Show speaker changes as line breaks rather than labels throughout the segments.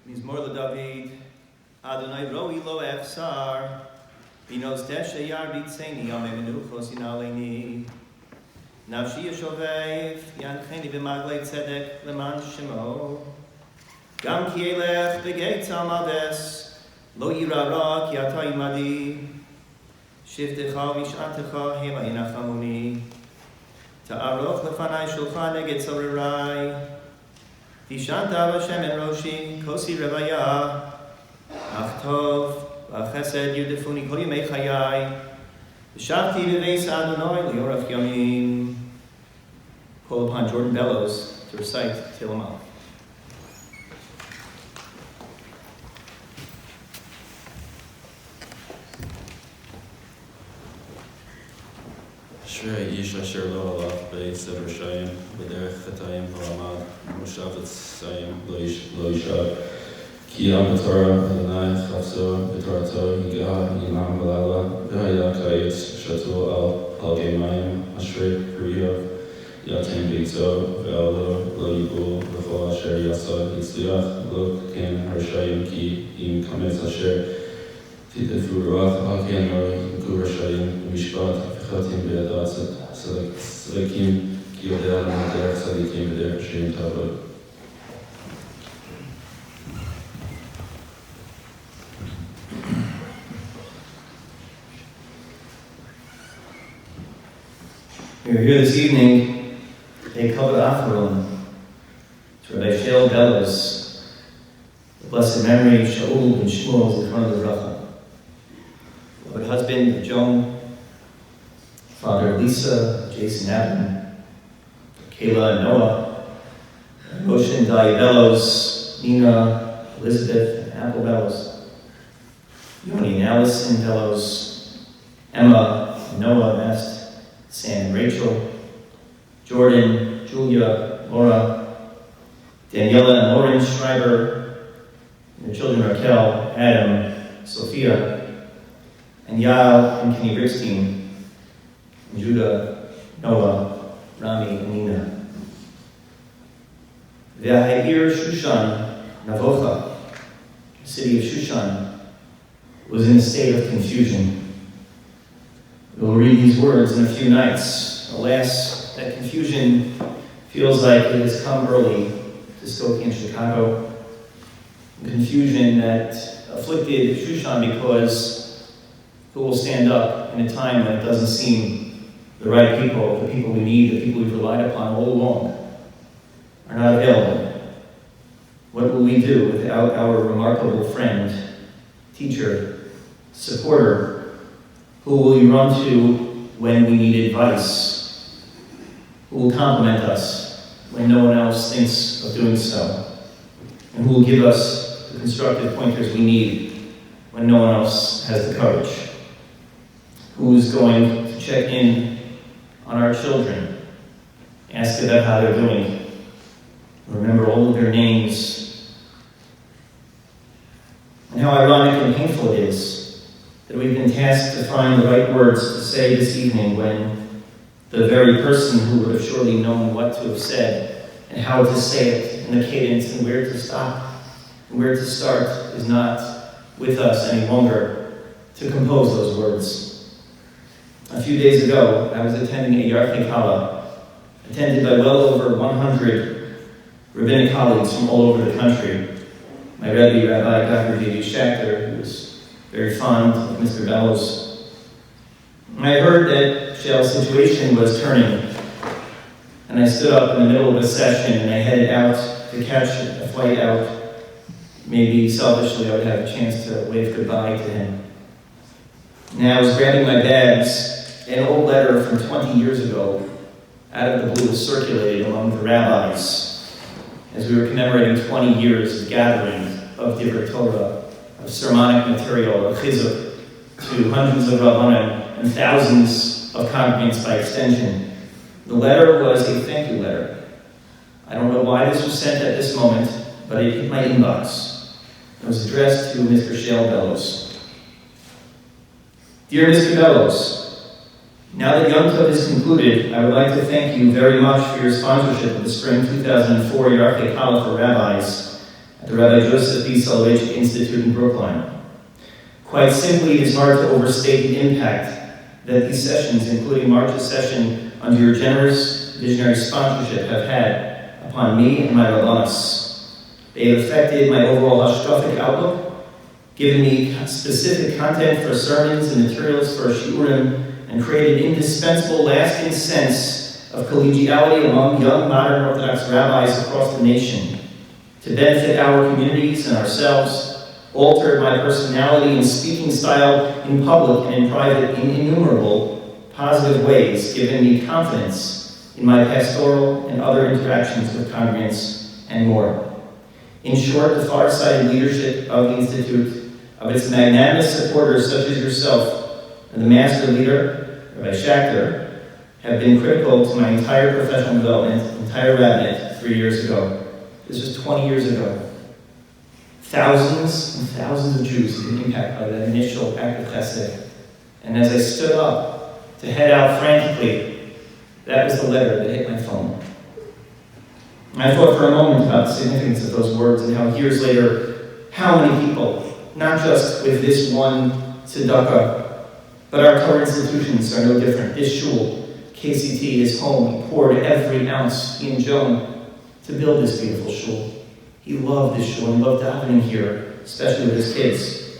Mizmor David, Adonai roi lo efsar, Binos deshe yar bitzeni yame menuchos inaleni. Nafshi yeshovev, yancheni b'maglei tzedek leman shemo. Gam ki elech begeitz almades, lo yirara ki ata imadi. Shivtecha v'shatecha hema yinachamuni. Ta'aroch lefanai shulchan neged tzorirai. V'shanta v'Hashem en roshi, kosi revaya. Ach tov, v'chesed yudefuni kol yimei chayai. V'shavti b'veis Adonai li'orach yomim. Call upon Shael Bellows to recite Tilamal.
Shrei ish asher lo alach be'etz Rishayim b'derech chatayim ha'amad mushavet sayim lo yishab ki yam b'torah Adonai chafzo b'torato yigah yimam v'lala v'haya kayetz shatu al gemayim ashrei priyav yatem b'itzo v'alo lo yibul v'chol asher yasa yitzliach lo ken Rishayim ki im kametz asher titefu ruach al ken lo yimku Rishayim mishpat Chatim be'adat tzadikim ki yodea l'maderech tzadikim b'derech she'im tavod.
We are here this evening to pay kavod acharon to Rabbi Shael Bellows, the blessed memory of Shaul and Shmuel Zichrono Livracha, beloved husband of Joan, Father Lisa, Jason Adam, Kayla and Noah, Moshe and Dai Bellows, Nina, Elizabeth, and Apple Bellows, Yoni and Allison Bellows, Emma, and Noah, Mest, Sam and Rachel, Jordan, Julia, Laura, Daniela and Lauren Schreiber, and their children Raquel, Adam, Sophia, and Yael and Kenny Rickstein, Judah, Noah, Rami, and Nina. V'ha'ir Shushan Navocha, the city of Shushan, was in a state of confusion. We'll read these words in a few nights. Alas, that confusion feels like it has come early to Skokie and Chicago. Confusion that afflicted Shushan because who will stand up in a time when it doesn't seem the right people, the people we need, the people we've relied upon all along, are not available. What will we do without our remarkable friend, teacher, supporter? Who will we run to when we need advice? Who will compliment us when no one else thinks of doing so? And who will give us the constructive pointers we need when no one else has the courage? Who's going to check in on our children, ask about how they're doing, remember all of their names, and how ironic and painful it is that we've been tasked to find the right words to say this evening when the very person who would have surely known what to have said and how to say it and the cadence and where to stop and where to start is not with us any longer to compose those words. A few days ago, I was attending a Yarchei Kala, attended by well over 100 rabbinic colleagues from all over the country. My Rebbe, Rabbi Dr. J.D. Schachter, who was very fond of Mr. Bellows. I heard that Shael's situation was turning, and I stood up in the middle of a session and I headed out to catch a flight out. Maybe selfishly I would have a chance to wave goodbye to him. And I was grabbing my bags. An old letter from 20 years ago, out of the blue, circulated among the rabbis as we were commemorating 20 years of gathering of Divrei Torah, of sermonic material, of chizuk, to hundreds of rabbanim and thousands of congregants by extension. The letter was a thank you letter. I don't know why this was sent at this moment, but it hit my inbox. It was addressed to Mr. Shael Bellows. Dear Mr. Bellows, now that Yom Tov is concluded, I would like to thank you very much for your sponsorship of the Spring 2004 Yarchei Kala for Rabbis at the Rabbi Joseph B. Soloveitchik Institute in Brookline. Quite simply, it is hard to overstate the impact that these sessions, including March's session under your generous visionary sponsorship, have had upon me and my rabbanos. They have affected my overall hashkafic outlook, given me specific content for sermons and materials for shiurim, and created an indispensable, lasting sense of collegiality among young modern Orthodox rabbis across the nation to benefit our communities and ourselves, altered my personality and speaking style in public and in private in innumerable positive ways, giving me confidence in my pastoral and other interactions with congregants and more. In short, the far-sighted leadership of the Institute, of its magnanimous supporters such as yourself, and the master leader, Rabbi Schachter, have been critical to my entire professional development, entire rabbinate 3 years ago. This was 20 years ago. Thousands and thousands of Jews have been impacted by that initial act of chesed. And as I stood up to head out frantically, that was the letter that hit my phone. And I thought for a moment about the significance of those words and how years later, how many people, not just with this one tzedakah, but our current institutions are no different. This shul, KCT, is home. He poured every ounce in Joan to build this beautiful shul. He loved this shul and loved davening here, especially with his kids.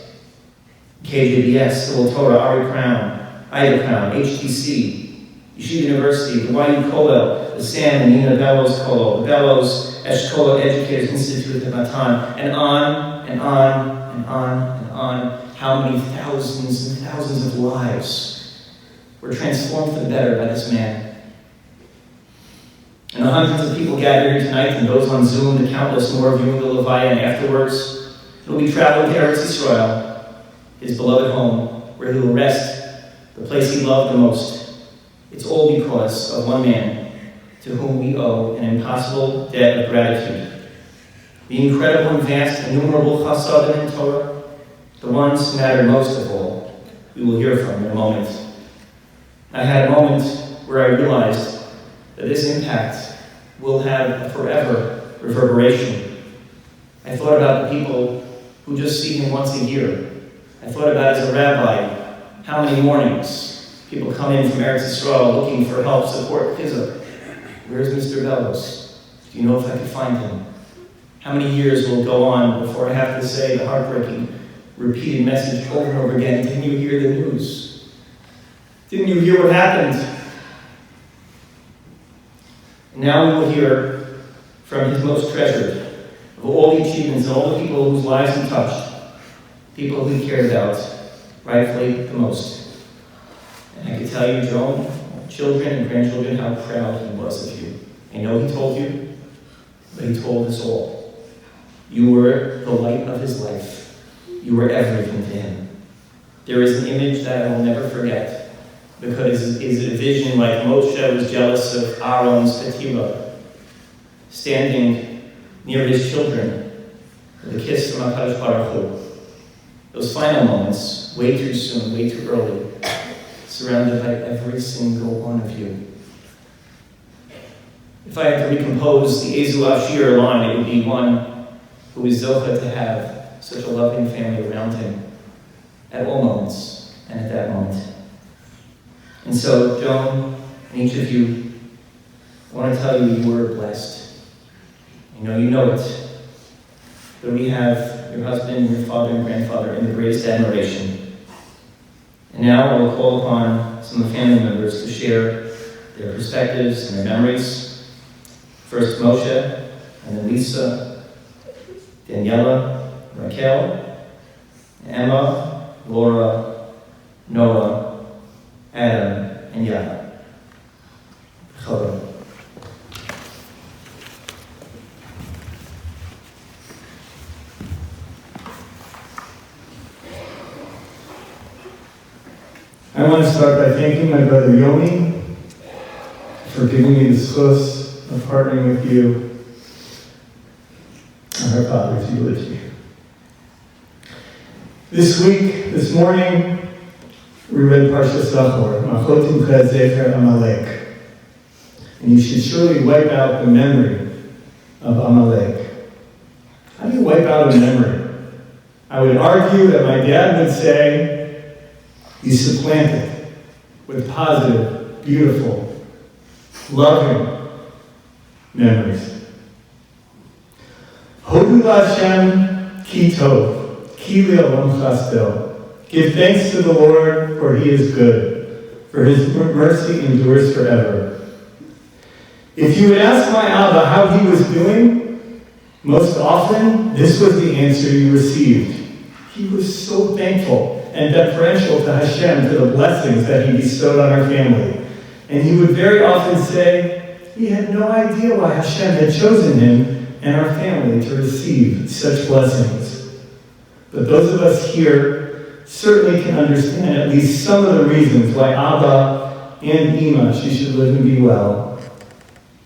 KJBS, Civil Torah, Ari Crown, Ida Crown, HTC, Yeshiva University, the YU Kollel, the Sam and Nina Bellows Kollel, the Bellows Eshkola Educators Institute at Matan, and on and on and on and on. How many thousands and thousands of lives were transformed for the better by this man. And the hundreds of people gathered here tonight, and those on Zoom, the countless more viewing the Levaya, and afterwards, he will be traveling to Eretz Yisrael, his beloved home, where he will rest, the place he loved the most. It's all because of one man to whom we owe an impossible debt of gratitude. The incredible and vast, innumerable chasadim in Torah, the ones who matter most of all, we will hear from in a moment. I had a moment where I realized that this impact will have a forever reverberation. I thought about the people who just see him once a year. I thought about, as a rabbi, how many mornings people come in from Eretz Yisrael looking for help, support, chizuk. Where's Mr. Bellows? Do you know if I could find him? How many years will go on before I have to say the heartbreaking, repeated message over and over again? Didn't you hear the news? Didn't you hear what happened? Now we will hear from his most treasured, of all the achievements and all the people whose lives he touched, people who he cared about, rightfully the most. And I can tell you, Joan, children and grandchildren, how proud he was of you. I know he told you, but he told us all. You were the light of his life. You were everything to him. There is an image that I will never forget, because it is a vision like Moshe was jealous of Aaron's Petila, standing near his children with a kiss from HaKadosh Baruch Hu. Those final moments, way too soon, way too early, surrounded by every single one of you. If I had to recompose the Ezu Ashir line, it would be one who is zocha to have such a loving family around him at all moments and at that moment. And so, Joan, and each of you, I want to tell you you were blessed. I know you know it. But we have your husband, your father, and grandfather in the greatest admiration. And now I will call upon some of the family members to share their perspectives and their memories. First Moshe, and then Lisa, Daniela, Raquel, Emma, Laura, Noah, Adam, and Yada. Chava.
I want to start by thanking my brother Yomi for giving me the zchus of partnering with you on our father's eulogy. This morning, we read Parshas Zachor, Machot Timcha Zecher Amalek. And you should surely wipe out the memory of Amalek. How do you wipe out a memory? I would argue that my dad would say, you supplant it with positive, beautiful, loving memories. Hodu Hashem ki tov, ki le'olam chasdo. Give thanks to the Lord, for he is good, for his mercy endures forever. If you would ask my Abba how he was doing, most often this was the answer you received. He was so thankful and deferential to Hashem for the blessings that he bestowed on our family. And he would very often say he had no idea why Hashem had chosen him and our family to receive such blessings. But those of us here certainly can understand at least some of the reasons why Abba and Ima, she should live and be well,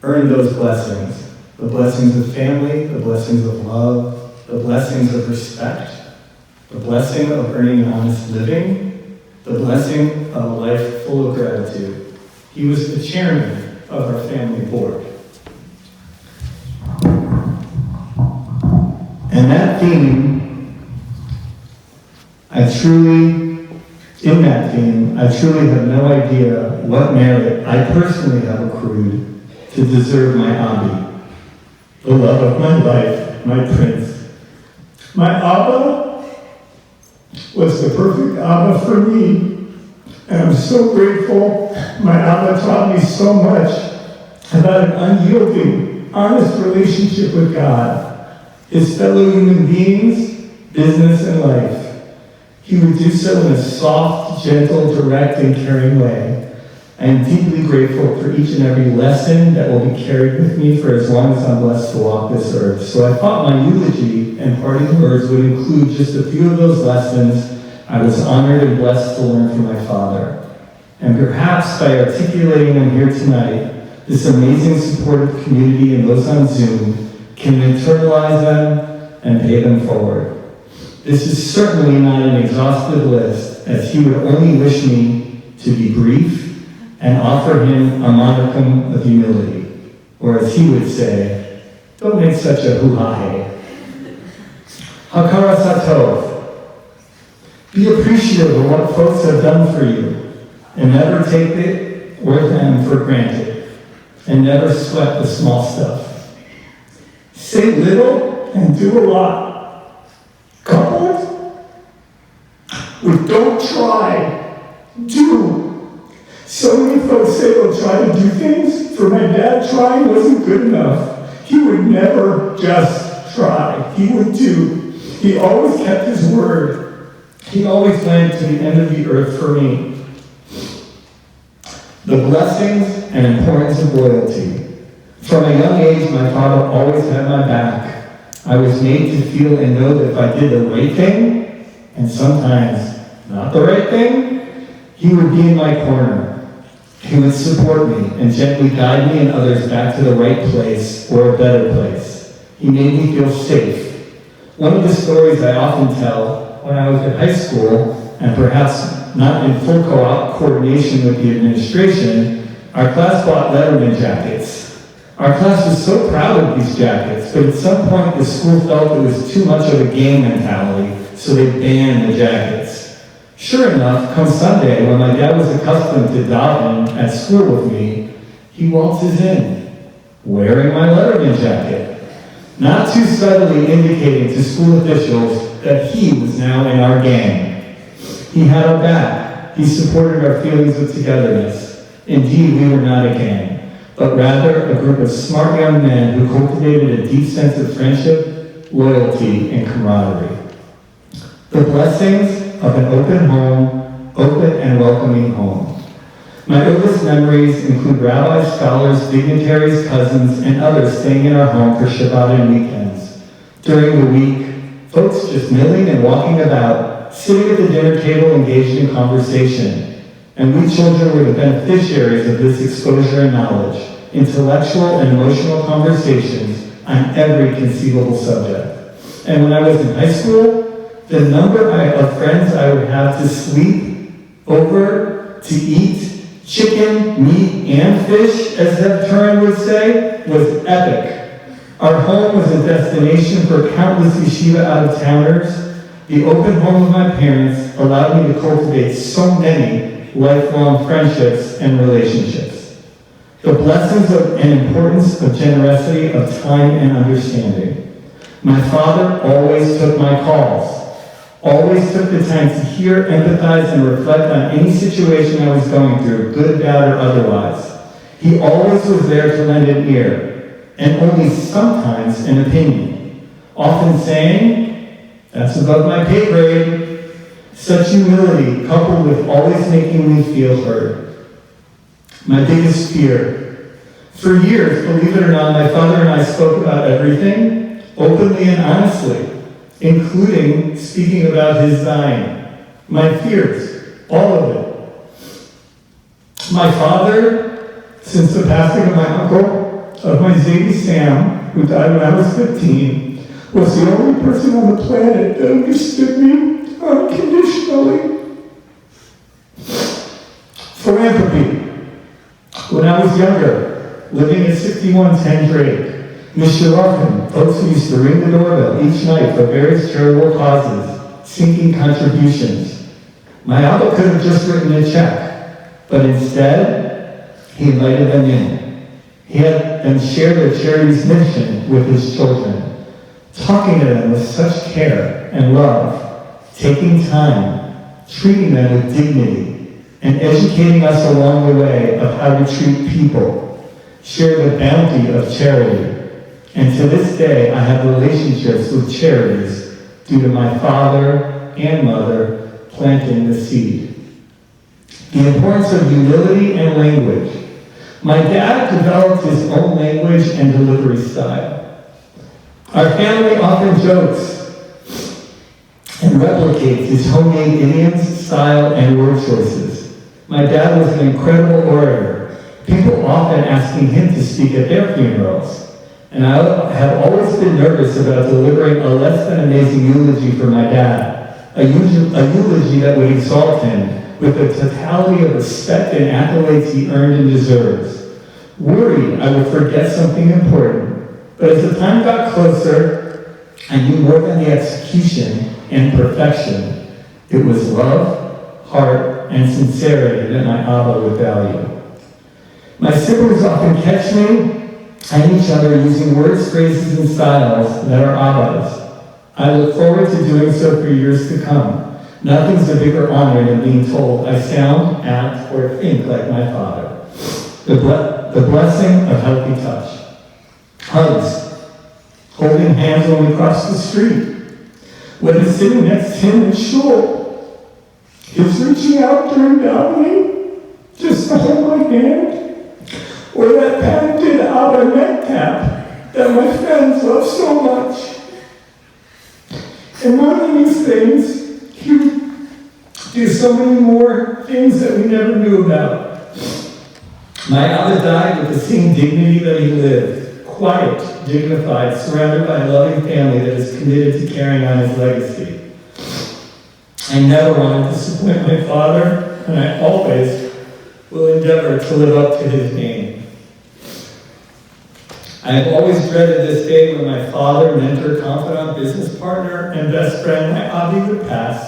earned those blessings. The blessings of family, the blessings of love, the blessings of respect, the blessing of earning an honest living, the blessing of a life full of gratitude. He was the chairman of our family board. And that theme, I truly have no idea what merit I personally have accrued to deserve my Abi, the love of my life, my prince. My Abba was the perfect Abba for me, and I'm so grateful. My Abba taught me so much about an unyielding, honest relationship with God, his fellow human beings, business, and life. He would do so in a soft, gentle, direct, and caring way. I am deeply grateful for each and every lesson that will be carried with me for as long as I'm blessed to walk this earth. So I thought my eulogy and parting words would include just a few of those lessons I was honored and blessed to learn from my father. And perhaps by articulating them here tonight, this amazing supportive community and those on Zoom can internalize them and pay them forward. This is certainly not an exhaustive list, as he would only wish me to be brief and offer him a modicum of humility. Or as he would say, don't make such a hoo-ha-hey. Hakara satov. Be appreciative of what folks have done for you, and never take it or them for granted, and never sweat the small stuff. Say little and do a lot. Coupled with don't try, do. So many folks say they'll try to do things. For my dad, trying wasn't good enough. He would never just try. He would do. He always kept his word. He always went to the end of the earth for me. The blessings and importance of loyalty. From a young age, my father always had my back. I was made to feel and know that if I did the right thing, and sometimes not the right thing, he would be in my corner. He would support me and gently guide me and others back to the right place or a better place. He made me feel safe. One of the stories I often tell when I was in high school, and perhaps not in full coordination with the administration, our class bought Letterman jackets. Our class was so proud of these jackets, but at some point the school felt it was too much of a gang mentality, so they banned the jackets. Sure enough, come Sunday, when my dad was accustomed to daven at school with me, he waltzes in, wearing my Letterman jacket, not too subtly indicating to school officials that he was now in our gang. He had our back. He supported our feelings of togetherness. Indeed, we were not a gang, but rather a group of smart young men who cultivated a deep sense of friendship, loyalty, and camaraderie. The blessings of an open home, open and welcoming home. My earliest memories include rabbis, scholars, dignitaries, cousins, and others staying in our home for Shabbat and weekends. During the week, folks just milling and walking about, sitting at the dinner table engaged in conversation. And we children were the beneficiaries of this exposure and knowledge, intellectual and emotional conversations on every conceivable subject. And when I was in high school, the number of friends I would have to sleep over, to eat chicken, meat, and fish, as Zev Turin would say, was epic. Our home was a destination for countless yeshiva out-of-towners. The open home of my parents allowed me to cultivate so many lifelong friendships and relationships. The blessings and importance of generosity, of time and understanding. My father always took my calls, always took the time to hear, empathize, and reflect on any situation I was going through, good, bad, or otherwise. He always was there to lend an ear, and only sometimes an opinion, often saying, "That's above my pay grade." Such humility, coupled with always making me feel heard. My biggest fear. For years, believe it or not, my father and I spoke about everything, openly and honestly, including speaking about his dying. My fears, all of it. My father, since the passing of my uncle, of my Zadie Sam, who died when I was 15, was the only person on the planet that understood me unconditionally. Philanthropy. When I was younger, living at 6110 Drake, Mr. Ruffin, folks who used to ring the doorbell each night for various charitable causes, seeking contributions. My Abba could have just written a check, but instead, he invited them in. He had them share their charity's mission with his children, talking to them with such care and love, taking time, treating them with dignity, and educating us along the way of how to treat people, share the bounty of charity. And to this day, I have relationships with charities due to my father and mother planting the seed. The importance of humility and language. My dad developed his own language and delivery style. Our family often jokes and replicates his homemade idioms, style, and word choices. My dad was an incredible orator, people often asking him to speak at their funerals. And I have always been nervous about delivering a less than amazing eulogy for my dad, a eulogy that would exalt him with the totality of respect and accolades he earned and deserves. Worried I would forget something important, but as the time got closer, I knew more than the execution and perfection. It was love, heart, and sincerity that my Abba would value. My siblings often catch me and each other using words, phrases, and styles that are Abba's. I look forward to doing so for years to come. Nothing's a bigger honor than being told I sound, act, or think like my father. The blessing of healthy touch. Hugs. Holding hands when we cross the street. Whether sitting next to him in shul. His reaching out during davening just to hold my hand. Or that patented Abba neck tap that my friends love so much. And more than these things, he would do so many more things that we never knew about. My Abba died with the same dignity that he lived, quiet, dignified, surrounded by a loving family that is committed to carrying on his legacy. I never want to disappoint my father, and I always will endeavor to live up to his name. I have always dreaded this day when my father, mentor, confidant, business partner, and best friend, my Avi, would pass.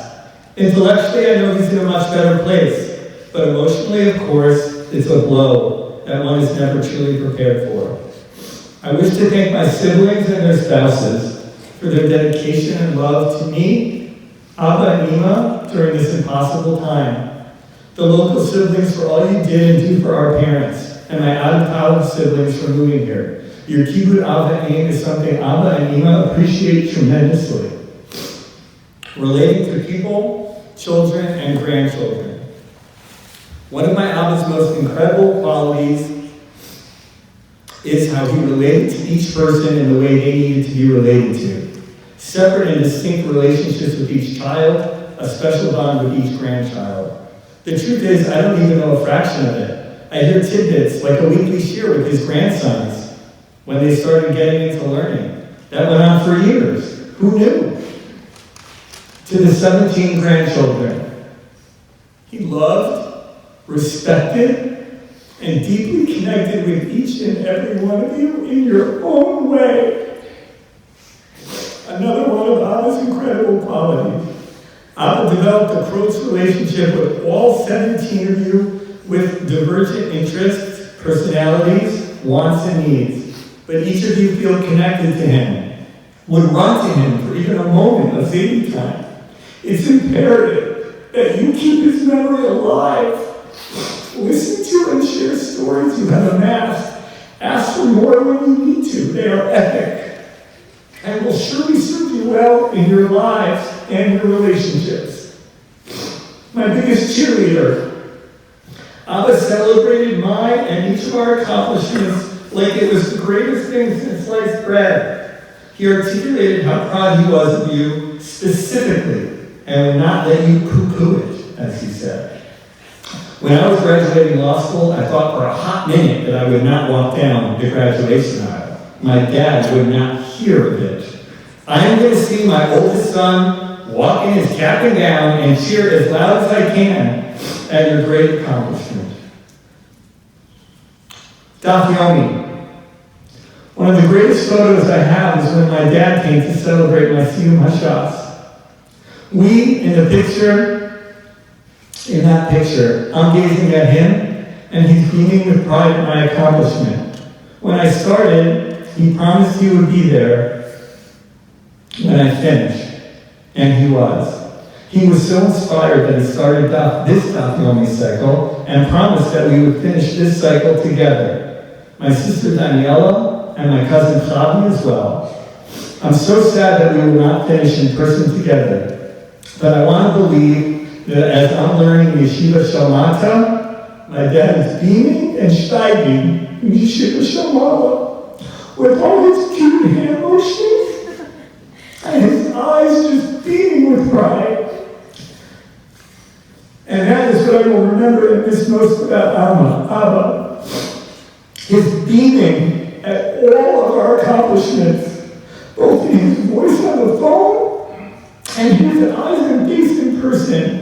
Intellectually, I know he's in a much better place, but emotionally, of course, it's a blow that one is never truly prepared for. I wish to thank my siblings and their spouses for their dedication and love to me, Abba and Ima, during this impossible time. The local siblings for all you did and do for our parents, and my out-of-town siblings for moving here. Your kibbut Abba name is something Abba and Ima appreciate tremendously. Relating to people, children, and grandchildren. One of my Abba's most incredible qualities is how he related to each person in the way they needed to be related to. Separate and distinct relationships with each child, a special bond with each grandchild. The truth is, I don't even know a fraction of it. I hear tidbits like a weekly share with his grandsons when they started getting into learning. That went on for years. Who knew? To the 17 grandchildren. He loved, respected, and deeply connected with each and every one of you in your own way. close relationship with all 17 of you with divergent interests, personalities, wants, and needs. But each of you feel connected to him, would run to him for even a moment of saving time. It's imperative that you keep his memory alive. Listen to and share stories you have amassed. Ask for more when you need to. They are epic and will surely serve you well in your lives and your relationships. My biggest cheerleader. Abba celebrated my and each of our accomplishments like it was the greatest thing since sliced bread. He articulated how proud he was of you specifically and would not let you poo-poo it, as he said. When I was graduating law school, I thought for a hot minute that I would not walk down the graduation aisle. My dad would not hear of it. I am going to see my oldest son walk in his cap and gown and cheer as loud as I can at your great accomplishment. Dafyomi. One of the greatest photos I have is when my dad came to celebrate my Siyum Hashas. We, in that picture, I'm gazing at him, and he's beaming with pride at my accomplishment. When I started, he promised he would be there when I finished, and he was. He was so inspired that he started this Dafyomi cycle and promised that we would finish this cycle together. My sister Daniela and my cousin Chavi as well. I'm so sad that we will not finish in person together, but I want to believe that as I'm learning Yeshiva Shalmata, my dad is beaming and steiging in Yeshiva Shalmata with all his cute hand motions and his eyes just beaming with pride. And that is what I will remember and miss most about Abba. His beaming at all of our accomplishments, both in his voice on the phone and his eyes and face in person.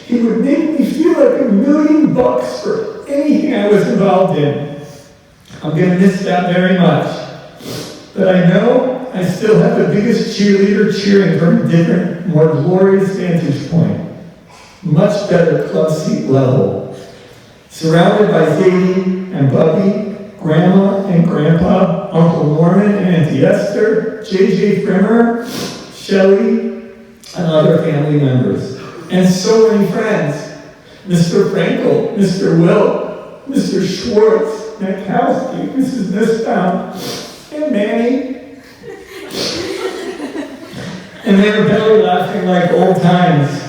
He would make me feel like $1 million for anything I was involved in. I'm going to miss that very much. But I know I still have the biggest cheerleader cheering from a different, more glorious vantage point. Much better club seat level. Surrounded by Zadie and Bubby, Grandma and Grandpa, Uncle Norman and Auntie Esther, JJ Frimmer, Shelley, and other family members. And so many friends. Mr. Frankel, Mr. Will, Mr. Schwartz, Makowski, Mrs. Nussbaum, and Manny. And they were belly laughing like old times.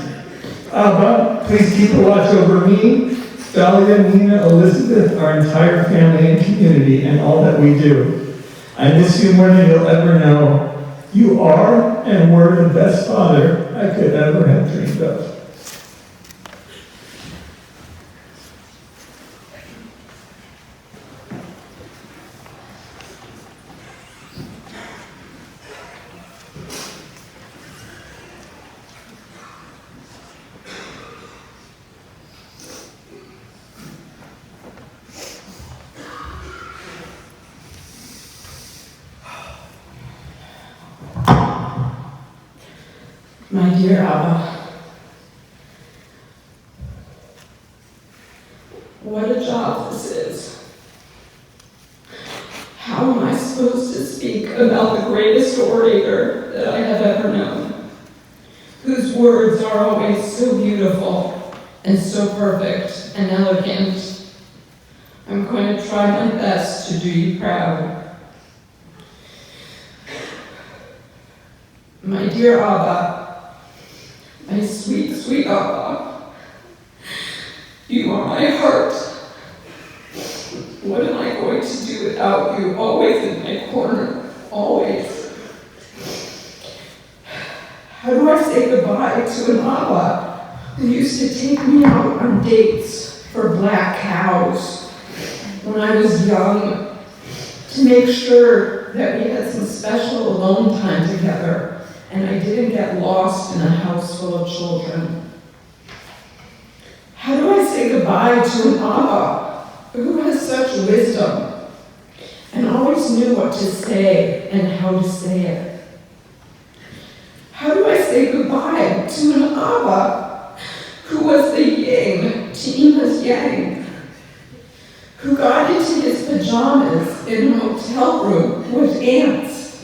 Abba, please keep a watch over me, Dahlia, Nina, Elizabeth, our entire family and community, and all that we do. I miss you more than you'll ever know. You are and were the best father I could ever have dreamed of.
My dear Abba, what a job this is. How am I supposed to speak about the greatest orator that I have ever known, whose words are always so beautiful and so perfect and elegant? I'm going to try my best to do you proud. My dear Abba, my sweet, sweet Abba, you are my heart. What am I going to do without you? Always in my corner, always. How do I say goodbye to an Abba who used to take me out on dates for black cows when I was young to make sure that we had some special alone time together and I didn't get lost in a house full of children? How do I say goodbye to an Abba who has such wisdom and always knew what to say and how to say it? How do I say goodbye to an Abba who was the yin to Ima's yang, who got into his pajamas in a motel room with ants,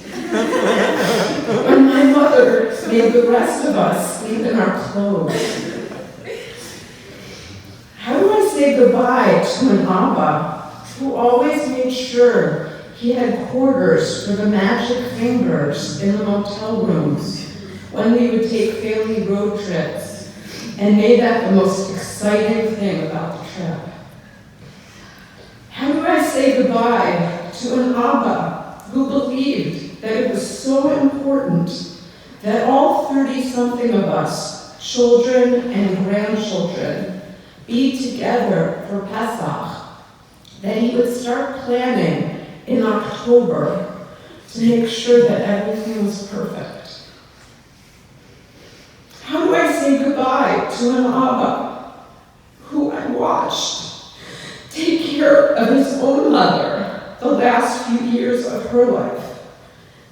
when my mother made the rest of us sleep in our clothes. How do I say goodbye to an Abba who always made sure he had quarters for the magic fingers in the motel rooms when we would take family road trips and made that the most exciting thing about the trip? How do I say goodbye to an Abba who believed that it was so important that all 30-something of us, children and grandchildren, be together for Pesach, that he would start planning in October to make sure that everything was perfect? How do I say goodbye to an Abba who I watched take care of his own mother the last few years of her life,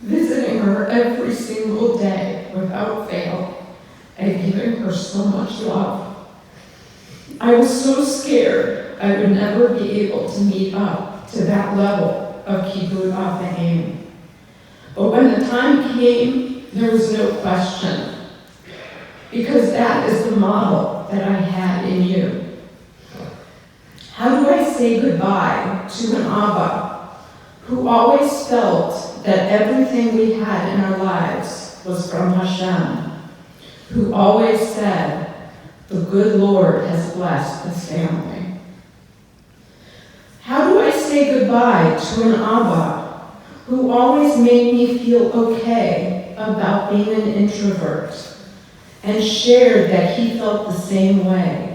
visiting her every single day without fail and giving her so much love? I was so scared I would never be able to meet up to that level of kibbud avim. But when the time came, there was no question, because that is the model that I had in you. How do I say goodbye to an Abba who always felt that everything we had in our lives was from Hashem, who always said, "The good Lord has blessed this family"? How do I say goodbye to an Abba who always made me feel okay about being an introvert and shared that he felt the same way?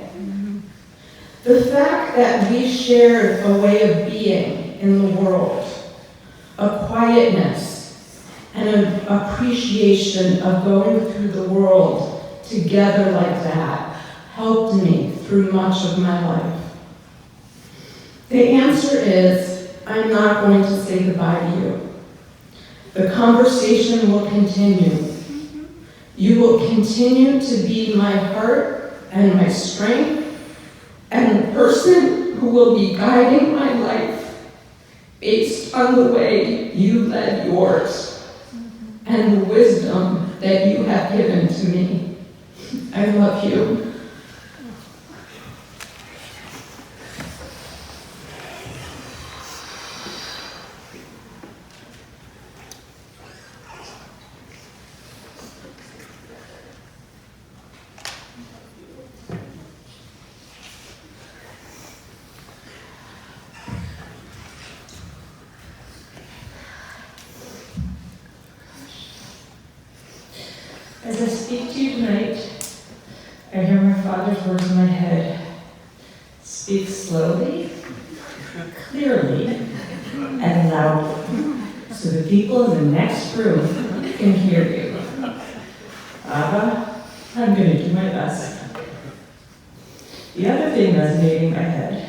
The fact that we shared a way of being in the world, a quietness and an appreciation of going through the world together like that, helped me through much of my life. The answer is, I'm not going to say goodbye to you. The conversation will continue. You will continue to be my heart and my strength, and the person who will be guiding my life based on the way you led yours and the wisdom that you have given to me. I love you. As I speak to you tonight, I hear my Father's words in my head. Speak slowly, clearly, and loudly, so the people in the next room can hear you. Abba, I'm going to do my best. The other thing resonating in my head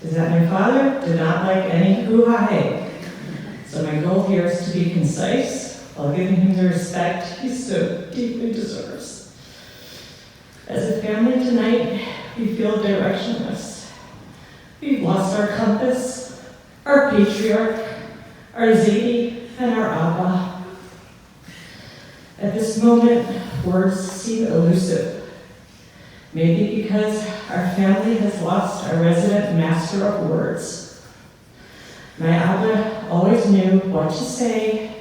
is that my father did not like any hoo-ha-hey. So my goal here is to be concise while giving him the respect he so deeply deserves. As a family tonight, we feel directionless. We've lost our compass, our patriarch, our Zadie, and our Abba. At this moment, words seem elusive. Maybe because our family has lost our resident master of words. My Abba always knew what to say,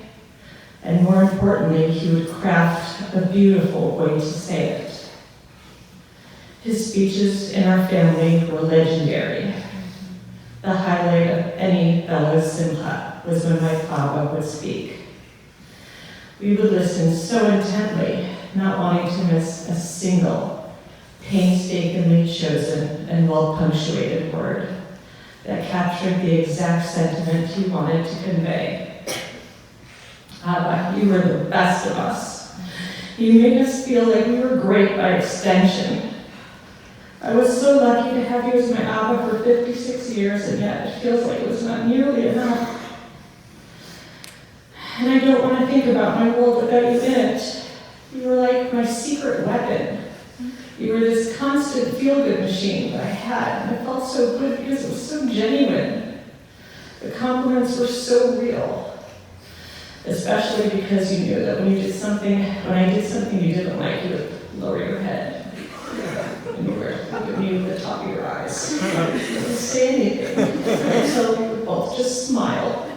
and more importantly, he would craft a beautiful way to say it. His speeches in our family were legendary. The highlight of any Bellows Simcha was when my Abba would speak. We would listen so intently, not wanting to miss a single painstakingly chosen and well-punctuated word that captured the exact sentiment he wanted to convey. Abba, you were the best of us. You made us feel like we were great by extension. I was so lucky to have you as my Abba for 56 years, and yet it feels like it was not nearly enough. And I don't want to think about my world without you in it. You were like my secret weapon, You were this constant feel-good machine that I had, and it felt so good because it was so genuine. The compliments were so real, especially because you knew that when I did something you didn't like, you would lower your head. And you were looking at me with the top of your eyes. You didn't say anything until we would both just smile.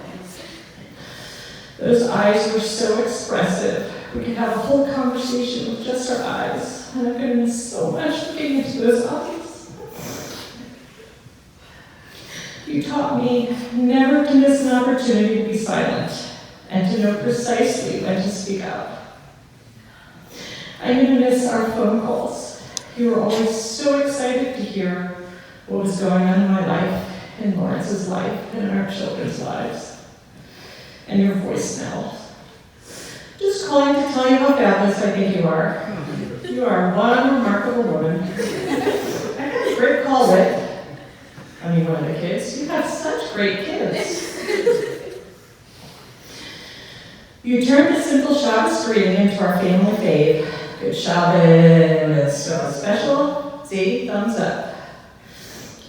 Those eyes were so expressive. We could have a whole conversation with just our eyes. And I'm going to miss so much looking into those eyes. You taught me never to miss an opportunity to be silent and to know precisely when to speak out. I'm going to miss our phone calls. You were always so excited to hear what was going on in my life, in Lawrence's life, and in our children's lives. And your voicemail. Just calling to tell you how fabulous I think you are. You are one remarkable woman. I had a great call with, one of the kids. You have such great kids. You turned the simple Shabbos greeting into our family fave. Good Shabbos, so special, see, thumbs up.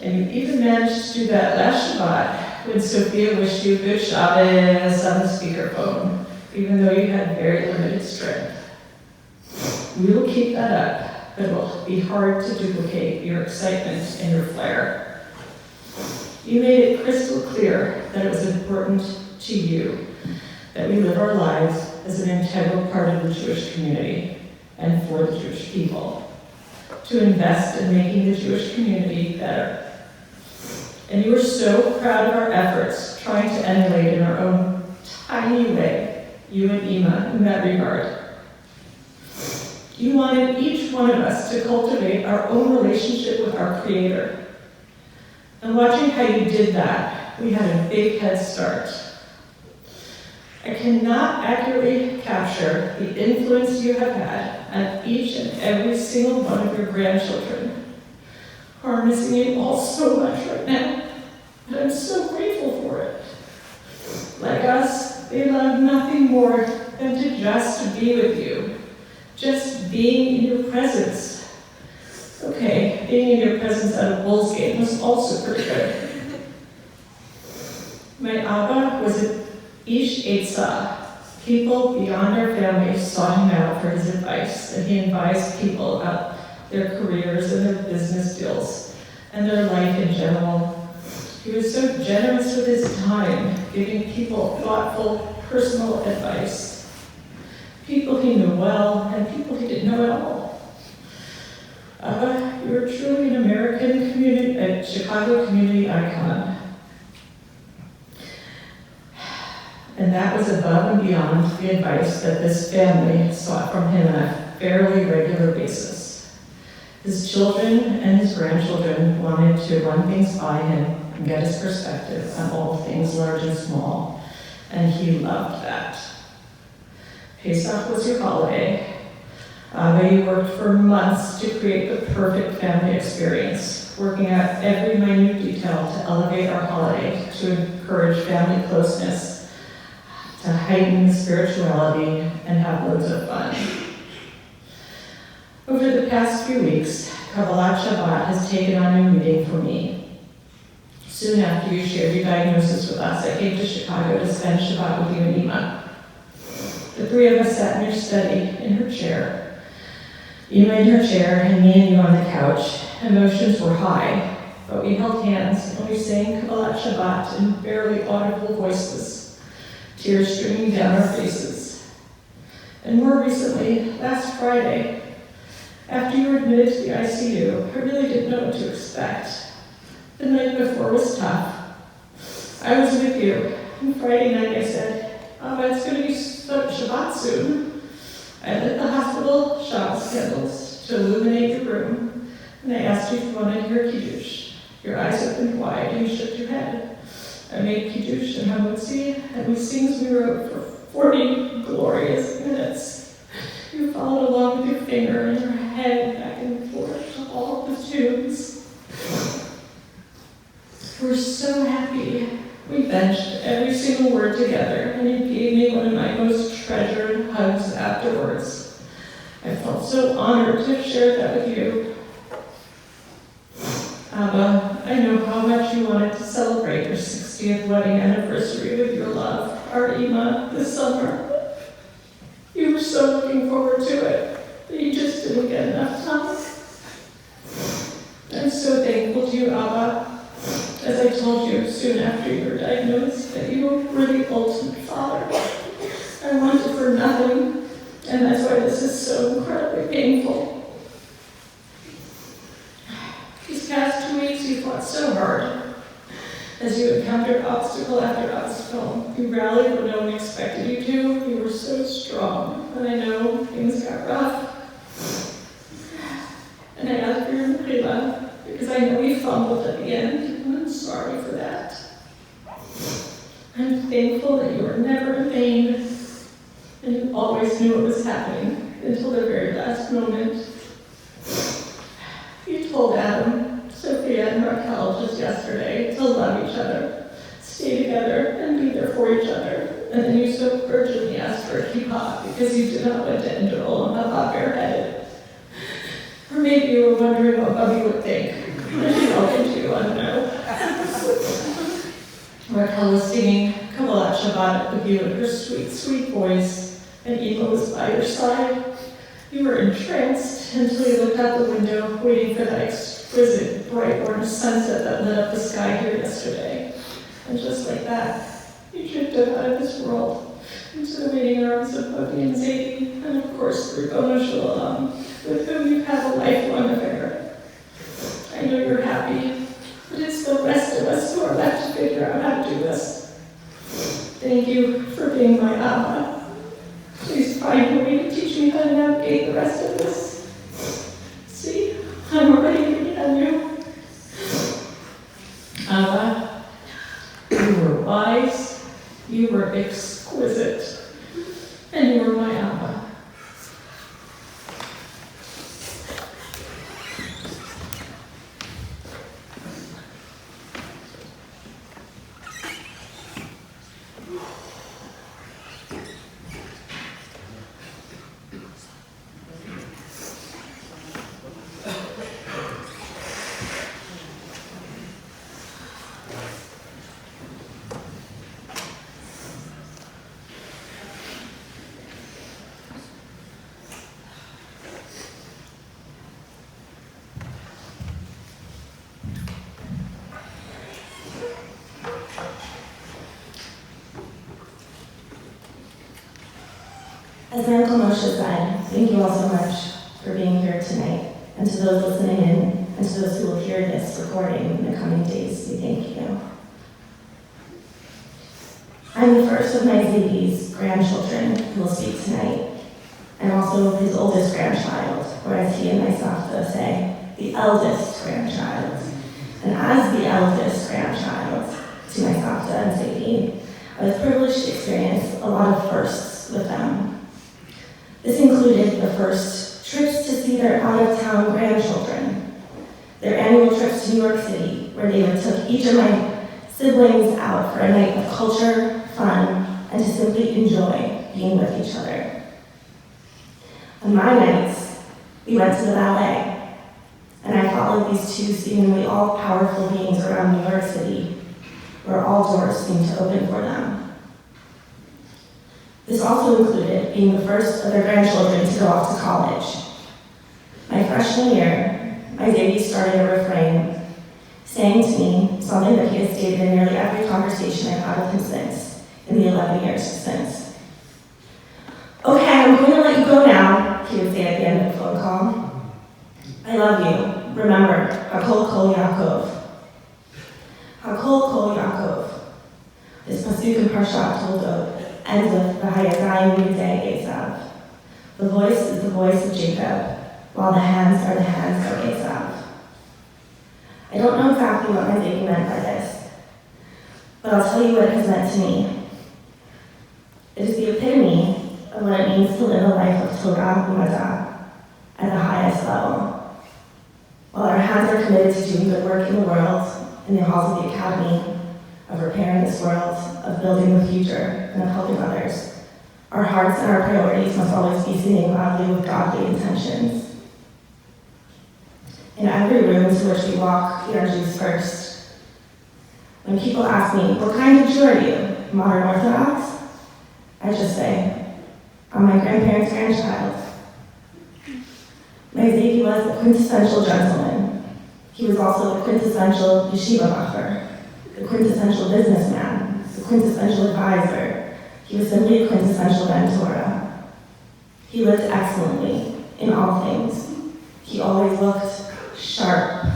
And you even managed to do that last Shabbat when Sophia wished you good Shabbos on the speakerphone, even though you had very limited strength. We will keep that up, but it will be hard to duplicate your excitement and your flair. You made it crystal clear that it was important to you that we live our lives as an integral part of the Jewish community and for the Jewish people, to invest in making the Jewish community better. And you were so proud of our efforts, trying to emulate in our own tiny way, you and Ima in that regard. You wanted each one of us to cultivate our own relationship with our Creator. And watching how you did that, we had a big head start. I cannot accurately capture the influence you have had on each and every single one of your grandchildren, who are missing you all so much right now, and I'm so grateful for it. Like us, they love nothing more than to just be with you, just being in your presence. Okay, being in your presence at a Bulls game was also pretty good. My Abba was an Ish Eitzah. People beyond our family sought him out for his advice, and he advised people about their careers and their business deals and their life in general. He was so generous with his time, giving people thoughtful, personal advice. People he knew well and people he didn't know at all. You were truly an American community, a Chicago community icon. And that was above and beyond the advice that this family sought from him on a fairly regular basis. His children and his grandchildren wanted to run things by him and get his perspective on all things large and small, and he loved that. Pesach was your holiday. You worked for months to create the perfect family experience, working out every minute detail to elevate our holiday, to encourage family closeness, to heighten spirituality, and have loads of fun. Over the past few weeks, Kabbalat Shabbat has taken on a meaning for me. Soon after you shared your diagnosis with us, I came to Chicago to spend Shabbat with you and Ima. The three of us sat in your study, in her chair. Ima in her chair, and me and you on the couch. Emotions were high, but we held hands, and we sang Kabbalat Shabbat in barely audible voices, tears streaming down our faces. And more recently, last Friday, after you were admitted to the ICU, I really didn't know what to expect. The night before was tough. I was with you, and Friday night I said, it's going to be Shabbat soon. I lit the hospital Shabbos candles to illuminate your room, and I asked you if you wanted your kiddush. Your eyes opened wide, and you shook your head. I made kiddush and hamutzi, and we sings we wrote for 40 glorious minutes. You followed along with your finger and your head back and forth to all the tunes. We're so happy. We benched every single word together, and you gave me one of my most treasured hugs afterwards. I felt so honored to share that with you. Abba, I know how much you wanted to celebrate your 60th wedding anniversary with your love, our Ima, this summer. You were so looking forward to it, but you just didn't get enough time. I'm so thankful to you, Abba. As I told you soon after you were diagnosed, that you were the ultimate father. I wanted for nothing, and that's why this is so incredibly painful. These past 2 weeks, you fought so hard. As you encountered obstacle after obstacle, you rallied when no one expected you to. You were so strong, and I know things got rough. And I asked for your mechila, because I know you fumbled at the end, and I'm sorry for that. I'm thankful that you were never in pain, and you always knew what was happening until the very last moment. You told Adam, Sophia, and Raquel just yesterday to love each other, stay together, and be there for each other. And then you so urgently asked for a kippah because you did not want to enter Olam bareheaded. Or maybe you were wondering what Bubby would think. She welcomed you, I don't know. Raquel was singing Kabbalat Shabbat with you in her sweet, sweet voice, and Eva was by your side. You were entranced until you looked out the window, waiting for that exquisite, bright orange sunset that lit up the sky here yesterday. And just like that, you drifted out of this world into the waiting arms of Bubby and Zadie, and of course through Bono Shalom, with whom you've had a lifelong affair. I know you're happy, but it's the rest of us who are left to figure out how to do this. Thank you for being my Abba. Please find a way to teach me how to navigate the rest of this. See, I'm already giving on you. Abba, you were wise, you were exquisite, and you were my Abba.
As my Uncle Moshe said, thank you all so much for being here tonight. And to those listening in, and to those who will hear this recording in the coming days, we thank you. I'm the first of my Ziggy's grandchildren who will speak tonight, and also his oldest grandchild, or as he and my Savta say, the eldest grandchild. And as the eldest grandchild to my Savta and Ziggy, I was privileged to experience a lot of firsts with them. This included the first trips to see their out-of-town grandchildren, their annual trips to New York City, where they took each of my siblings out for a night of culture, fun, and to simply enjoy being with each other. On my nights, we went to the ballet, and I followed these two seemingly all-powerful beings around New York City, where all doors seemed to open for them. This also included being the first of their grandchildren to go off to college. My freshman year, my baby started a refrain, saying to me something that he has stated in nearly every conversation I've had with him since, in the 11 years since. Okay, I'm going to let you go now, he would say at the end of the phone call. I love you. Remember, Hakol Kol Yaakov. Hakol Kol Yaakov. This pasuk in Parshat Toldot ends with the Hayazayim Yudei Esav. The voice is the voice of Jacob, while the hands are the hands of Esav. I don't know exactly what my Ziggy meant by this, but I'll tell you what it has meant to me. It is the epitome of what it means to live a life of Torah Umadah at the highest level. While our hands are committed to doing good work in the world, in the halls of the academy, of repairing this world, of building the future, and of helping others, Our hearts and our priorities must always be singing loudly with godly intentions. In every room to which we walk, we are Jews first. When people ask me, what kind of Jew are you? Modern Orthodox? I just say, I'm my grandparents' grandchild. My Zaydi was the quintessential gentleman. He was also the quintessential yeshiva macher, the quintessential businessman, the quintessential advisor. He was simply a quintessential Ben Torah. He lived excellently in all things. He always looked sharp.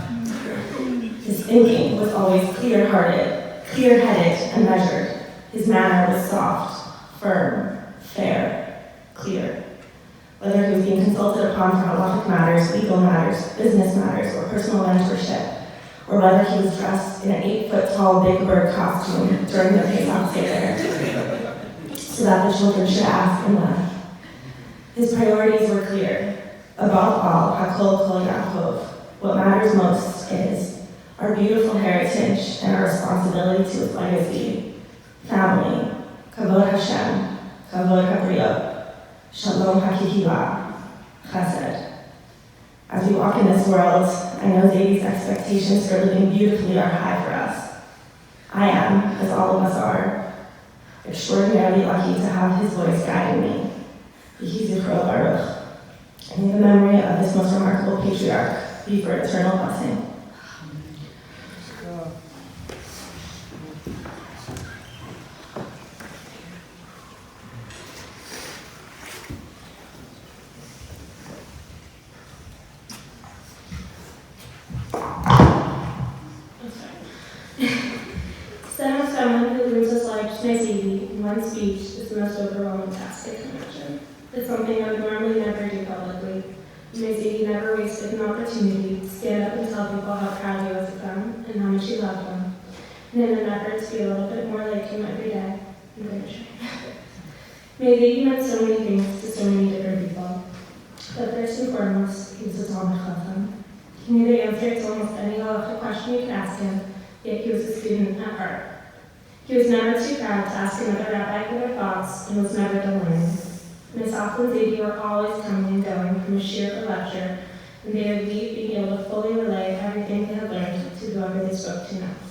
His thinking was always clear-hearted, clear-headed, and measured. His manner was soft, firm, fair, clear. Whether he was being consulted upon for halachic matters, legal matters, business matters, or personal mentorship, or whether he was dressed in an 8-foot-tall Big Bird costume during the Pesach Seder, so that the children should ask and laugh. His priorities were clear. Above all, Hakol Kol Yaakov. What matters most is our beautiful heritage and our responsibility to its legacy. Family, Kavod Hashem, Kavod Habriot, Shalom HaKihila, Chesed. As we walk in this world, I know Zaydi's expectations for living beautifully are high for us. I am, as all of us are, extraordinarily lucky to have his voice guiding me. Yehi Zichro Baruch. And may the memory of this most remarkable patriarch be for eternal blessing.
Set of someone who lives his life to my Zaydi in one speech is the most overwhelming task I can imagine. It's something I would normally never do publicly. My Zaydi never wasted an opportunity to stand up and tell people how proud he was of them and how much he loved them. And in an effort to be a little bit more like him every day, I'm going to try. My Zaydi meant so many things to so many different people. But first and foremost, he was a Talmud Chacham. He knew the answer to almost any halachic question you could ask him, yet he was a student at heart. He was never too proud to ask another rabbi for their thoughts and was never done learning. Myself and Zaydi were always coming and going from a shiur or lecture, and they would leave being able to fully relay everything they had learned to whoever they spoke to next.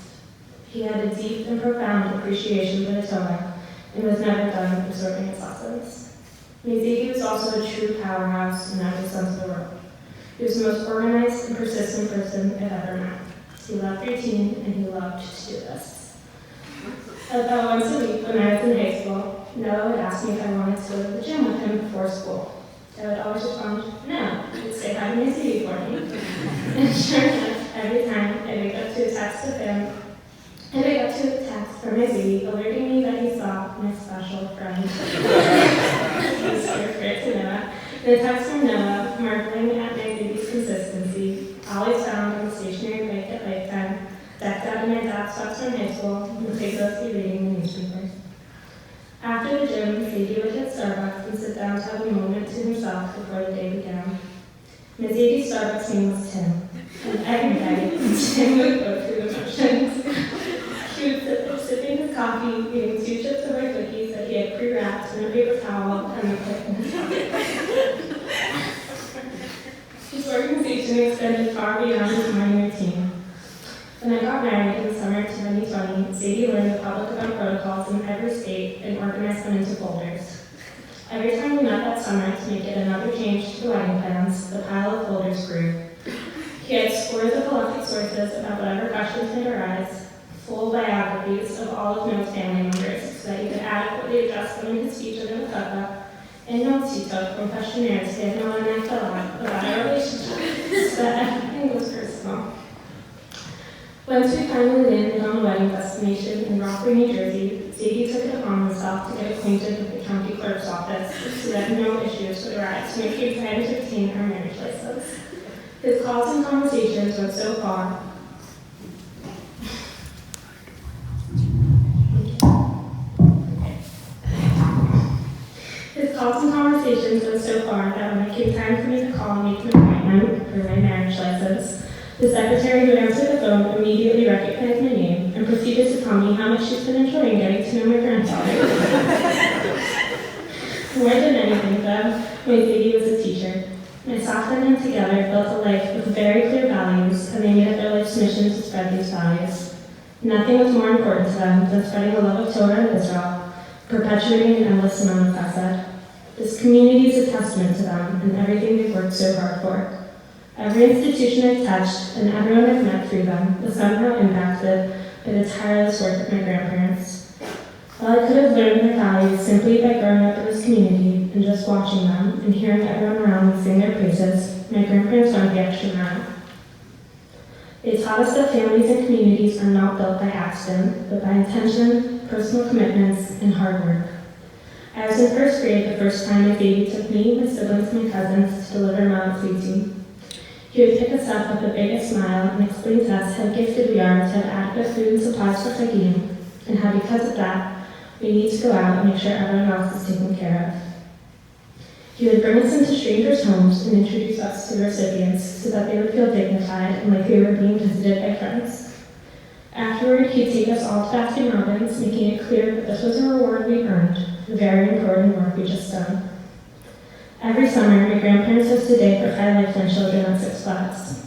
He had a deep and profound appreciation for the Torah and was never done absorbing its lessons. Zaydi was also a true powerhouse in every sense of the word. He was the most organized and persistent person I've ever met. He loved routine and he loved to-do lists. About once a week when I was in high school, Noah would ask me if I wanted to go to the gym with him before school. I would always respond, no, he'd say hi to my CD for me. And sure enough, every time I wake up to a text of him, I wake up to a text from my CD alerting me that he saw my special friend. He's referred to Noah. The text from Noah, marveling at my baby's consistency, always found on the stationary bike at nighttime, decked out in my dad's sweats from high school, and faithlessly reading the newspaper. After the gym, Zaydi would hit Starbucks and sit down to have a moment to himself before the day began. My Zaydi's Starbucks name was Tim, and every day, Tim would go through the motions. He would sit there sipping his coffee, eating 2 chips of white cookies that he had pre-wrapped in a paper towel and a clip in his pocket. His organization extended far beyond his morning routine. When I got married in the summer of 2020, Zaydi learned the public event protocols in every state and organized them into folders. Every time we met that summer to make it another change to the wedding plans, the pile of folders grew. He had scores of halachic sources about whatever questions might arise, full biographies of all of Noah's family members so that he could adequately address them in his speech under the chuppah, and notes he took from questionnaires he had Noah and I fill out about our relationship so that everything was personal. Once we finally landed on a wedding destination in Rockford, New Jersey, Zaydi took it upon himself to get acquainted with the county clerk's office so that no issues would arise to make sure he tried to obtain our marriage license. His calls and conversations went so far that when it came time for me to call and make an appointment for my marriage license, the secretary who answered the phone immediately recognized my name and proceeded to tell me how much she's been enjoying getting to know my grandfather. life with very clear values, and they made it their life's mission to spread these values. Nothing was more important to them than spreading the love of Torah and Israel, perpetuating an endless amount of chesed. This community is a testament to them and everything they've worked so hard for. Every institution I've touched and everyone I've met through them was somehow impacted by the tireless work of my grandparents. While I could have learned their values simply by growing up in this community and just watching them and hearing everyone around me sing their praises, my grandparents went the extra mile. They taught us that families and communities are not built by accident, but by intention, personal commitments, and hard work. I was in first grade the first time my baby took me, my siblings, and my cousins to deliver Mount Fuji. He would pick us up with a big smile and explain to us how gifted we are to have adequate food and supplies for Chagim, and how because of that, we need to go out and make sure everyone else is taken care of. He would bring us into strangers' homes and introduce us to the recipients so that they would feel dignified and like they were being visited by friends. Afterward, he'd take us all to Baskin Robbins, making it clear that this was a reward we earned, the very important work we just done. Every summer, my grandparents hosted a day for 5 Lifeline children at Six Flags.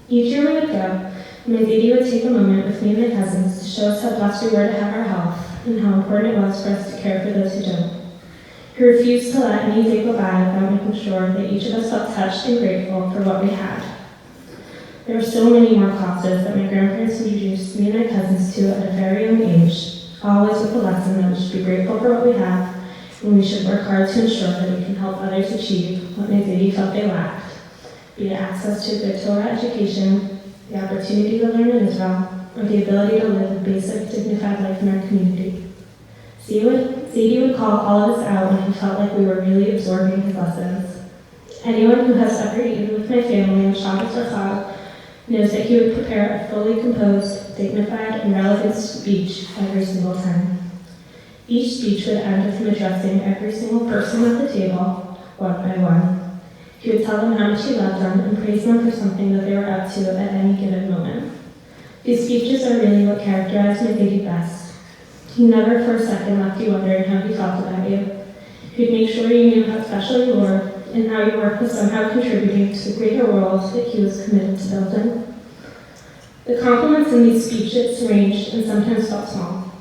Each year we would go, and my baby would take a moment with me and my cousins to show us how blessed we were to have our health and how important it was for us to care for those who don't. He refused to let any day go by without making sure that each of us felt touched and grateful for what we had. There were so many more causes that my grandparents introduced me and my cousins to at a very young age, always with the lesson that we should be grateful for what we have, and we should work hard to ensure that we can help others achieve what my baby felt they lacked, be it access to a good Torah education, the opportunity to learn in Israel, or the ability to live a basic, dignified life in our community. Zadie would call all of us out when he felt like we were really absorbing his lessons. Anyone who has ever eaten with my family on Shabbos or Chag knows that he would prepare a fully composed, dignified, and relevant speech every single time. Each speech would end with him addressing every single person at the table, one by one. He would tell them how much he loved them and praise them for something that they were up to at any given moment. These speeches are really what characterized my baby best. He never for a second left you wondering how he felt about you. He'd make sure you knew how special you were and how your work was somehow contributing to the greater world that he was committed to building. The compliments in these speeches ranged and sometimes felt small.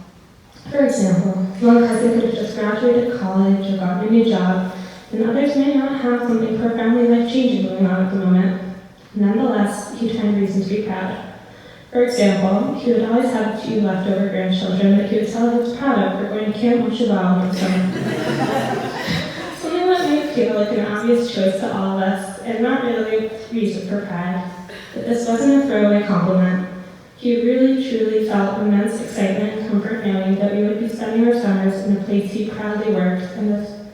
For example, one cousin could have just graduated college or gotten a new job, and others may not have something profoundly life-changing going on at the moment. Nonetheless, he'd find reason to be proud. For example, he would always have a few leftover grandchildren that he would tell he was proud of for going to Camp Moshe or something. Something that might feel like an obvious choice to all of us, and not really reason for pride. But this wasn't a throwaway compliment. He really, truly felt immense excitement and comfort knowing that we would be spending our summers in a place he proudly worked, and with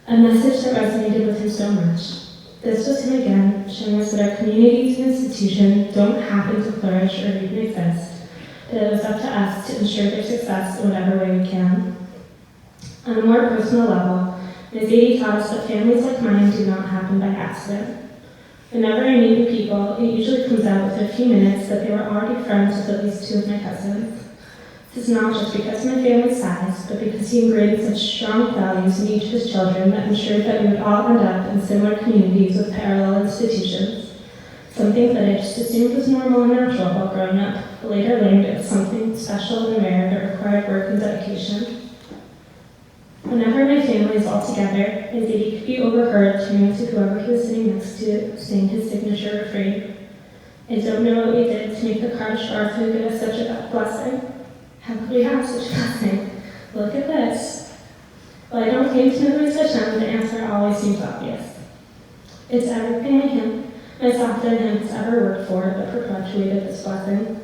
a message that resonated with him so much. This was him again, showing us that our communities and institutions don't happen to flourish or even exist, that it was up to us to ensure their success in whatever way we can. On a more personal level, Ms. Zadie taught us that families like mine do not happen by accident. Whenever I meet new people, it usually comes out within a few minutes that they were already friends with at least 2 of my cousins. This is not just because of my family's size, but because he ingrained such strong values in each of his children that ensured that we would all end up in similar communities with parallel institutions. Something that I just assumed was normal and natural while growing up, but later learned it was something special and rare that required work and dedication. Whenever my family is all together, Zadie could be overheard turning to whoever he was sitting next to, saying his signature refrain. I don't know what we did to make the Kardosh food give us such a blessing. How could we have such a blessing? Look at this. While I don't claim to know the Hashem, the answer always seems obvious. It's everything myself and him has ever worked for that perpetuated this blessing.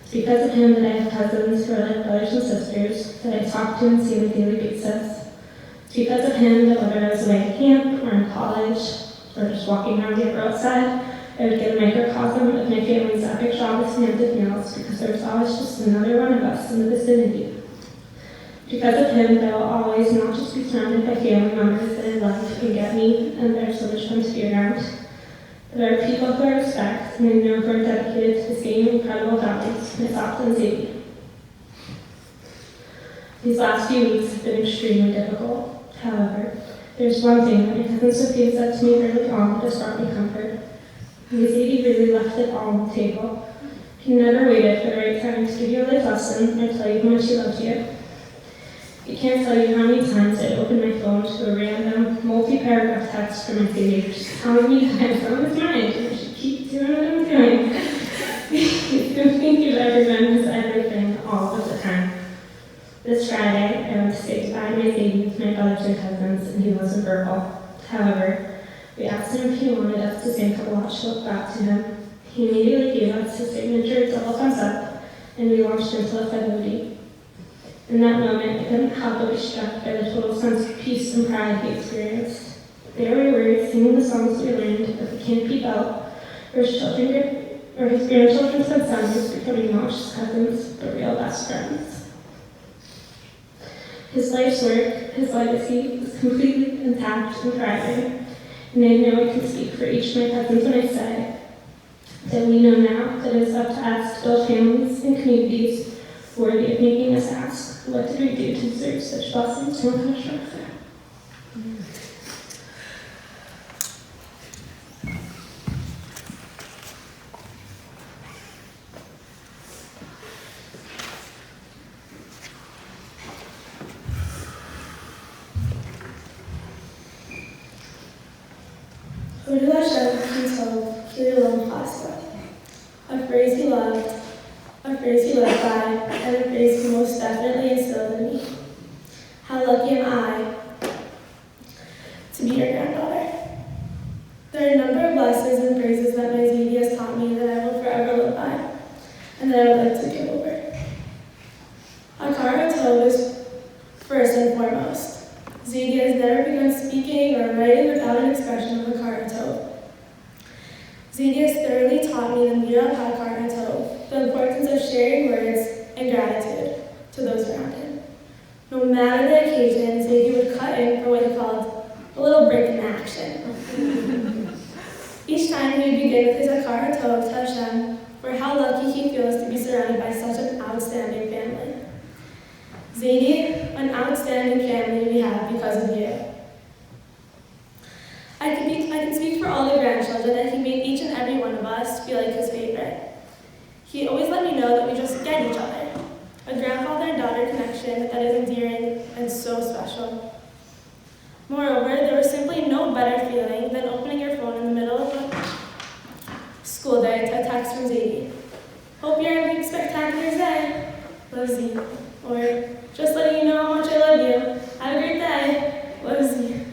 It's because of him that I have cousins who are like brothers and sisters that I talk to and see on a daily basis. It's because of him that whether I was away at camp or in college or just walking around the upper outside, I would get a microcosm of my family's epic Shabbos handed meals because there was always just another one of us in the vicinity. Because of him, I will always not just be surrounded by family members that I love and get me, and they're so much fun to be around. There are people who I respect and I know who are dedicated to the same incredible values, myself and Zadie. These last few weeks have been extremely difficult. However, there's one thing that my cousin Sophia said to me early on that has brought me comfort. Zadie really left it all on the table. He never waited for the right time to give you a life lesson or tell you how much he loved you. I can't tell you how many times I opened my phone to a random, multi-paragraph text from my teenagers telling me that I'm from his mind and I should keep doing what I'm doing. Thank you to everyone who's everything all of the time. This Friday, I went to say goodbye to my baby with my brothers and cousins, and he wasn't verbal. However, we asked him if he wanted us to sing Kabbalah to look back to him. He immediately gave us his signature double thumbs up, and we launched into a fidelity. In that moment, I couldn't help but be struck by the total sense of peace and pride he experienced. There we were, singing the songs we learned at the Canopy Belt, where his grandchildren said sons becoming not just cousins, but real best friends. His life's work, his legacy, was completely intact and thriving, and I know I can speak for each of my cousins when I say that we know now that it is up to us to build families and communities worthy of making us ask, what did we do to deserve such blessings from our structure?
Who did Hashem control through your own pasta? A phrase he loved, a phrase he lived by, and a phrase he most definitely instilled in me. How lucky am I to be your granddaughter? There are a number of lessons and phrases that my Zadie has taught me that I will forever live by, and that I would like to give over. Akara Tov is first and foremost. Zadie has never begun speaking or writing without an expression of Akara Tov. Zadie has thoroughly taught me the Mira Akara Tov, the importance of sharing words and gratitude to those around him. No matter the occasion, Zadie would cut in for what he called a little break in action. Each time he would begin with his Akara Tov to Hashem for how lucky he feels to be surrounded by such an outstanding family. Zadie, an outstanding family we have because of you. I can speak for all the grandchildren that he made each and every one of us feel like his favorite. He always let me know that we just get each other. A grandfather and daughter connection that is endearing and so special. Moreover, there was simply no better feeling than opening your phone in the middle of a school day to a text from Zadie. Hope you're having a spectacular day. Love Z. Or just letting you know how much I love you. Have a great day. Love Z.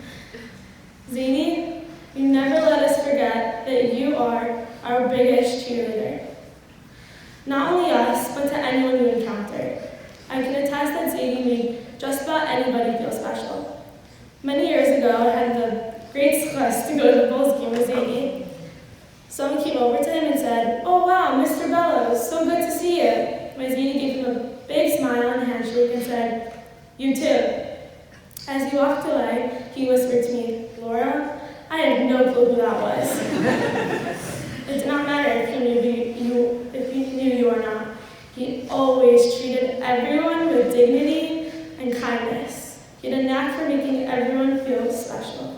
Zadie, you never let us forget that you are our biggest cheerleader. Not only us, but to anyone you encounter. I can attest that Zadie made just about anybody feel special. Many years ago, I had the great success to go to the Bulls game with Zadie. Someone came over to him and said, "Oh wow, Mr. Bellows, so good to see you." My Zadie gave him a big smile and handshake and said, "You too." As he walked away, he whispered to me, "Laura, I had no clue who that was." It did not matter if he knew you or not. He always treated everyone with dignity and kindness. He had a knack for making everyone feel special.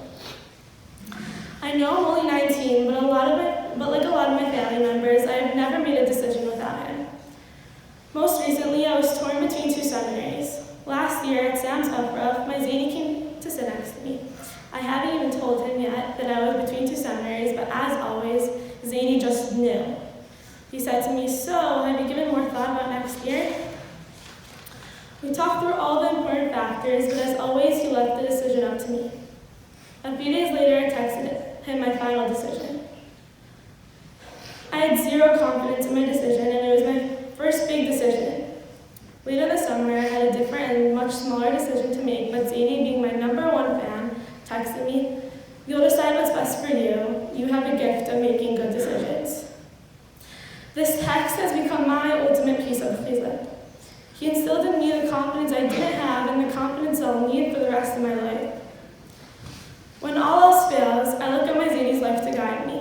I know I'm only 19, but like a lot of my family members, I have never made a decision without him. Most recently, I was torn between two seminaries. Last year at Sam's Uprough, my Zadie came to sit next to me. I haven't even told him yet that I was between two seminaries, but as always, Zadie just knew. He said to me, "So, have you given more thought about next year?" We talked through all the important factors, but as always, he left the decision up to me. A few days later, I texted him my final decision. I had zero confidence in my decision, and it was my first big decision. Later this summer, I had a different and much smaller decision to make, but Zadie, being my #1 fan, texted me, "You'll decide what's best for you. You have a gift of making good decisions." This text has become my ultimate piece of chizuk. He instilled in me the confidence I didn't have and the confidence I'll need for the rest of my life. When all else fails, I look at my Zadie's life to guide me.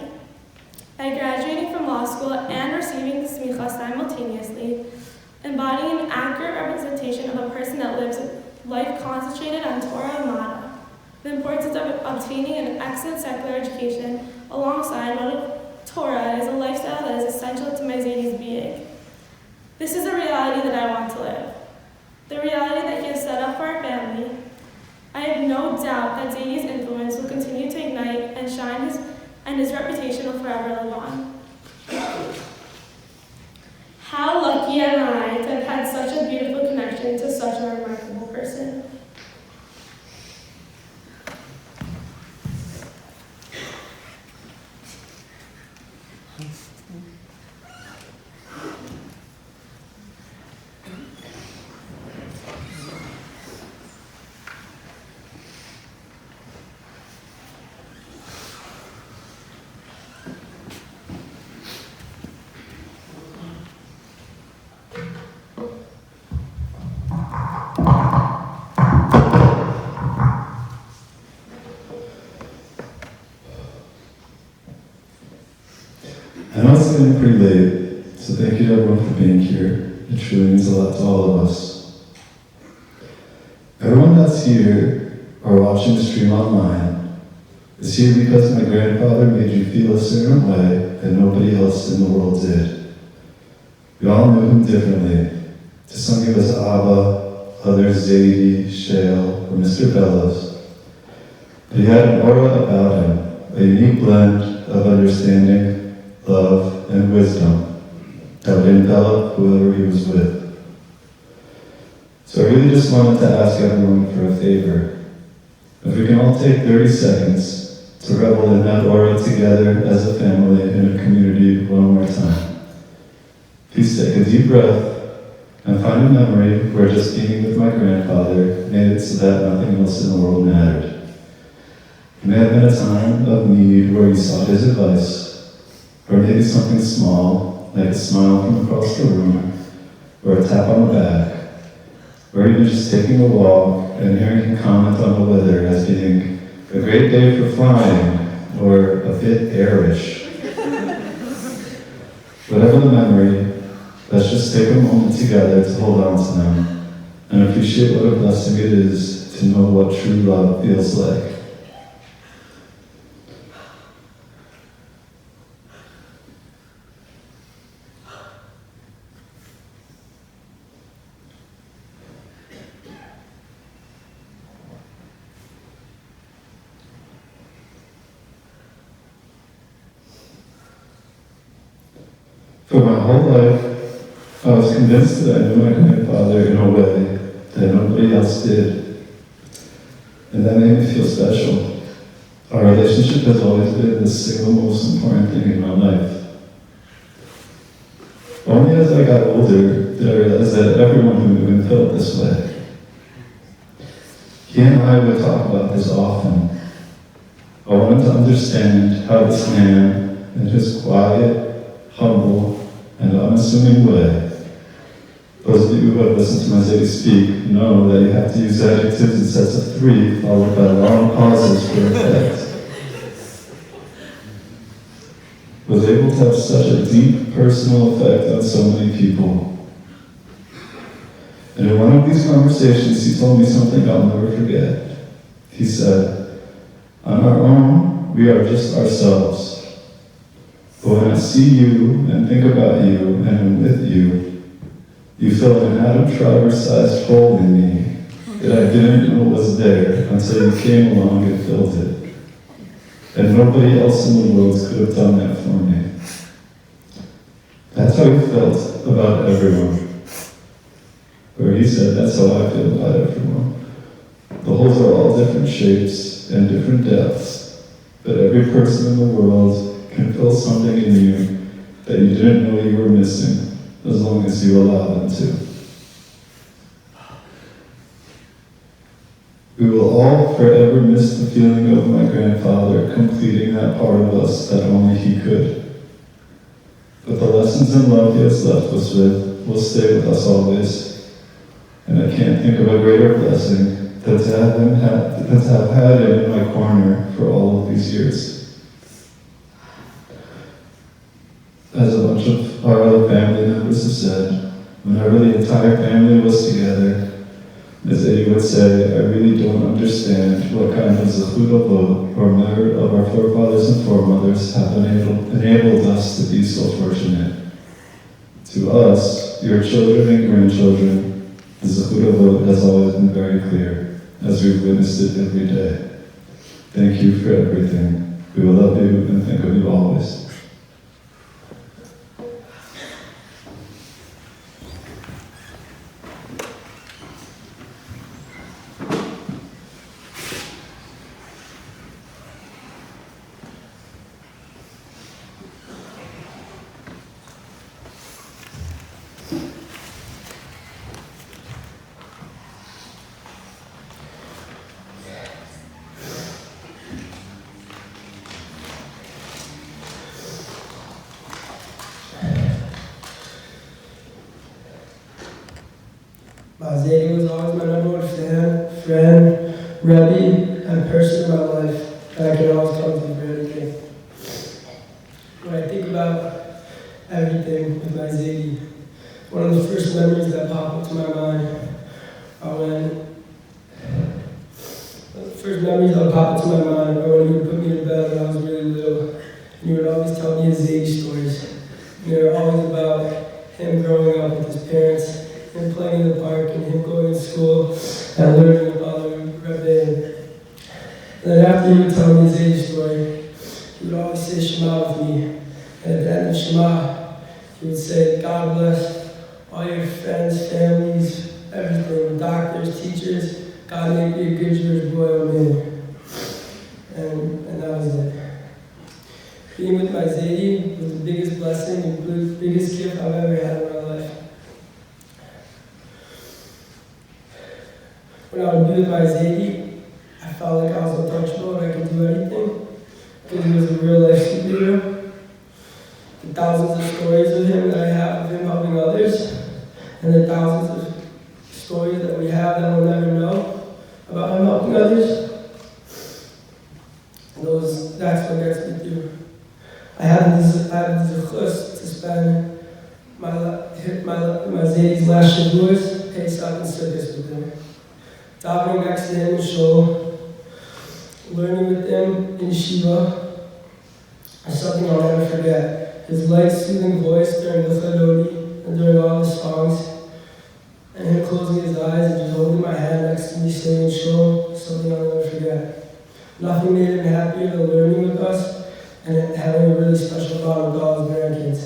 By graduating from law school and receiving smicha simultaneously, embodying an accurate representation of a person that lives a life concentrated on Torah and the importance of obtaining an excellent secular education alongside one of Torah is a lifestyle that is essential to my Zadie's being. This is a reality that I want to live. The reality that he has set up for our family. I have no doubt that Zadie's influence will continue to ignite and shine and his reputation will forever live on. How lucky am I to have had such a beautiful connection to such a remarkable person.
I know it's getting pretty late, so thank you to everyone for being here. It truly means a lot to all of us. Everyone that's here or watching the stream online is here because my grandfather made you feel a certain way that nobody else in the world did. We all knew him differently. To some he was Abba, others Zadie, Shael, or Mr. Bellows. But he had an aura about him, a unique blend of understanding, love, and wisdom that would envelop whoever he was with. So I really just wanted to ask everyone for a favor. If we can all take 30 seconds to revel in that aura together as a family in a community one more time. Please take a deep breath and find a memory where just being with my grandfather made it so that nothing else in the world mattered. It may have been a time of need where you sought his advice, or maybe something small, like a smile from across the room, or a tap on the back, or even just taking a walk and hearing him comment on the weather as being a great day for flying, or a bit airish. Whatever the memory, let's just take a moment together to hold on to them and appreciate what a blessing it is to know what true love feels like. For my whole life, I was convinced that I knew my grandfather in a way that nobody else did. And that made me feel special. Our relationship has always been the single most important thing in my life. Only as I got older did I realize that everyone who knew him felt this way. He and I would talk about this often. I wanted to understand how this man, in his quiet, humble, and unassuming way. Those of you who have listened to my Zadie speak know that you have to use adjectives in sets of 3 followed by long pauses for effect. Was able to have such a deep personal effect on so many people. And in one of these conversations, he told me something I'll never forget. He said, "On our own, we are just ourselves. But when I see you and think about you and am with you, you fill an Adam Driver-sized hole in me that I didn't know was there until you came along and filled it. And nobody else in the world could have done that for me." That's how he felt about everyone. Or he said, that's how I feel about everyone. The holes are all different shapes and different depths, but every person in the world can fill something in you that you didn't know you were missing, as long as you allow them to. We will all forever miss the feeling of my grandfather completing that part of us that only he could. But the lessons and love he has left us with will stay with us always. And I can't think of a greater blessing than to have had him in my corner for all of these years. As a bunch of our other family members have said, whenever the entire family was together, as Eddie would say, I really don't understand what kind of zechut or merit of our forefathers and foremothers have enabled your children and grandchildren, the Zechut vote has always been very clear, as we've witnessed it every day. Thank you for everything. We will love you and think of you always.
Zadie was always my number one fan, friend, Rebbe, and person in my life that I can always come to for anything. When I think about everything with my Zadie, one of the first memories that pop into my mind are when he would put me to bed when I was really little. And he would always tell me his Zadie stories. And they were always about him growing up with his parents, him playing in the park, and him going to school and learning about the Rebbe. And then after he would tell me his Zadie story, he would always say Shema with me. And at the end of Shema, he would say, God bless all your friends, families, everything, doctors, teachers. God make you a good Jewish boy, amen. And that was it. Being with my Zadie was the biggest blessing and the biggest gift I've ever had in my life. When I would be with my Zadie, I felt like I was untouchable and I could do anything because he was a real life superhero. The thousands of stories of him that I have of him helping others, and the thousands of stories that we have that we'll never know about him helping others. That's what gets me through. I have the zechus to spend my Zadie's last Shavuos, Pesach, and Sukkot with him. Davening next to him in shul, learning with him in yeshiva, is something I'll never forget. His light, soothing voice during the Chadodi and during all the songs, and him closing his eyes and just holding my hand next to me singing in shul, is something I'll never forget. Nothing made him happier than learning with us and having a really special bond with all his grandkids.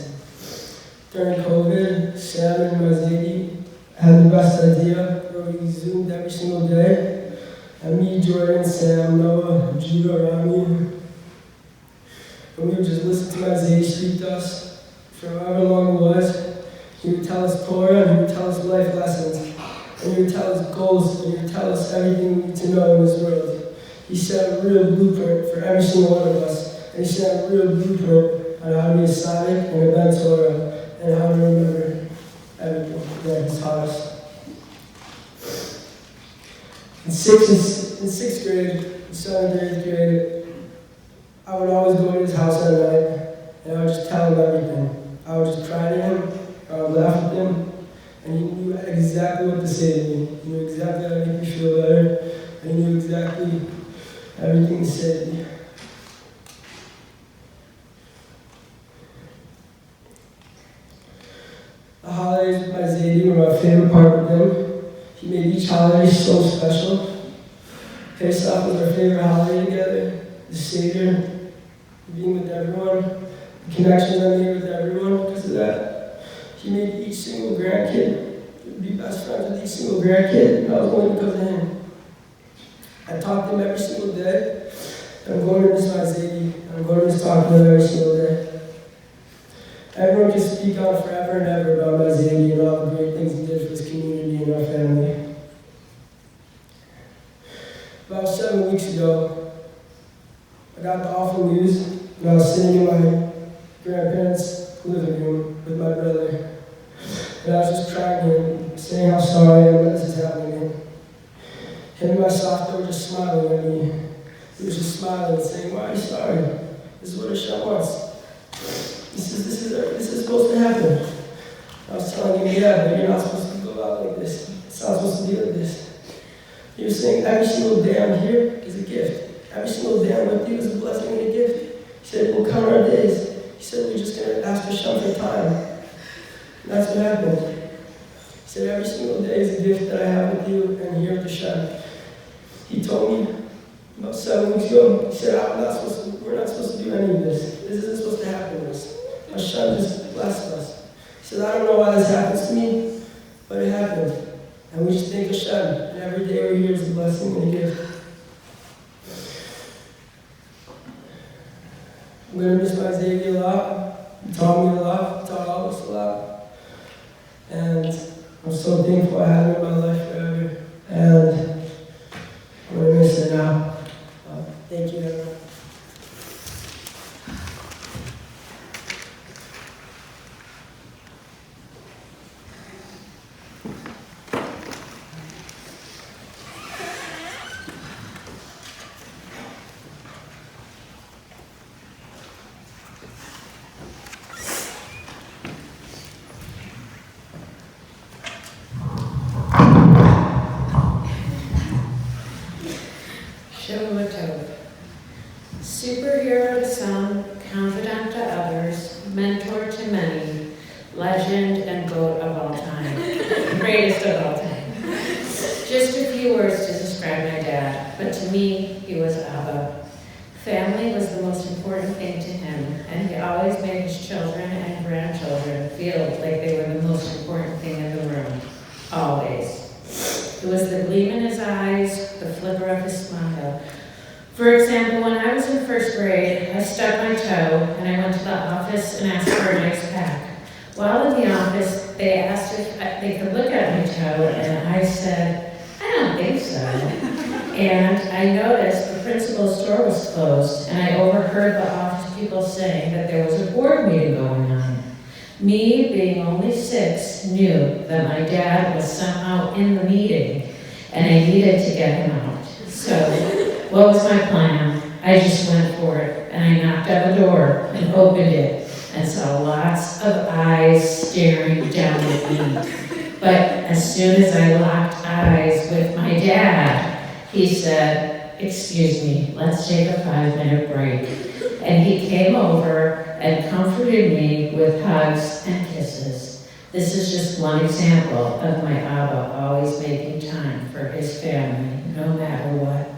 During COVID, Sam and my Zadie had the best idea where we Zoomed every single day. And me, Jordan, Sam, Noah, Judah, Rami, and we would just listen to my Zadie speak to us for however long it was. He would tell us Torah, and he would tell us life lessons, and he would tell us goals, and he would tell us everything we need to know in this world. He set a real blueprint for every single one of us, and he set a real blueprint on how to be a Sonic and a Ben Torah, and how to remember everything that he's taught us. In sixth grade, in 7th and 8th grade, I would always go to his house at night, and I would just tell him everything. I would just cry to him, I would laugh with him, and he knew exactly what to say to me. He knew exactly how to make me feel better, and he knew exactly everything to say to me. The holidays with my Zadie were my favorite part with him. He made each holiday so special. Pesach was our favorite holiday together. The Seder, being with everyone, the connections I made with everyone because of that. He made each single grandkid be best friends with each single grandkid, and that was only because of him. I talk to him every single day, and I'm going to miss my Zadie, and I'm going to miss talking to him every single day. Everyone can speak on forever and ever about my Zadie and all the great things he did for his community and our family. About 7 weeks ago, I got the awful news, and I was sitting in my grandparents' living room with my brother. And I was just crying and saying how sorry I am that this is happening to him. Him and my softer were just smiling at me. He was just smiling and saying, "Why are you sorry? This is what Shael wants. This is supposed to happen." I was telling him, "Yeah, but you're not supposed to go out like this. It's not supposed to be like this." He was saying, "Every single day I'm here is a gift. Every single day I'm with you is a blessing and a gift." He said, "We'll count our days." He said, "We're just going to ask Hashem for time." And that's what happened. said, every single day is a gift that I have with you and here at the shed. He told me about 7 weeks ago, he said, we're not supposed to do any of this. This isn't supposed to happen to us. Hashem just blessed us. He said, I don't know why this happens to me, but it happened. And we just thank Hashem. And every day we're here is a blessing and a gift. I'm going to miss my Xavier a lot. He taught me a lot. He taught all of us a lot. And I'm so thankful I had him in my life forever. And I'm going to miss it now. Thank you, everyone.
Superhero to some, confidant to others, mentor to many, legend and goat of all time, greatest of all time. Just a few words to describe my dad, but to me, he was Abba. Family was the most important thing to him, and he always made his children and grandchildren feel like they were the most important thing in the room. Always. It was the gleam in his eyes, the flicker of his smile. For example, when I was in first grade, I stubbed my toe and I went to the office and asked for a nice pack. While in the office, they asked if they could look at my toe, and I said, I don't think so. And I noticed the principal's door was closed, and I overheard the office people saying that there was a board meeting going on. Me, being only 6, knew that my dad was somehow in the meeting, and I needed to get him out. So, what was my plan? I just went for it, and I knocked on the door and opened it and saw lots of eyes staring down at me. But as soon as I locked eyes with my dad, he said, excuse me, let's take a 5-minute break. And he came over and comforted me with hugs and kisses. This is just one example of my Abba always making time for his family, no matter what.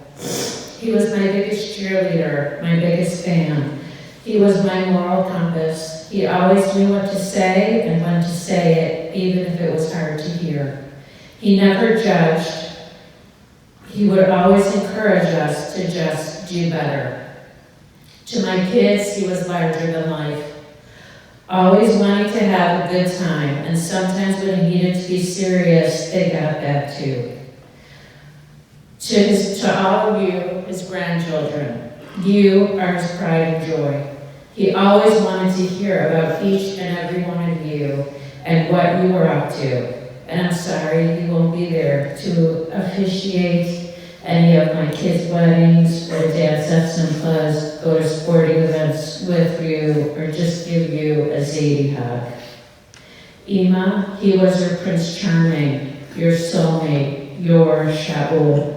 He was my biggest cheerleader, my biggest fan. He was my moral compass. He always knew what to say and when to say it, even if it was hard to hear. He never judged. He would always encourage us to just do better. To my kids, he was larger than life. Always wanting to have a good time, and sometimes when he needed to be serious, they got that too. To all of you, his grandchildren, you are his pride and joy. He always wanted to hear about each and every one of you and what you were up to. And I'm sorry he won't be there to officiate any of my kids' weddings, or dance ups and plus, go to sporting events with you, or just give you a Zadie hug. Ima, he was your Prince Charming, your soulmate, your Shaul.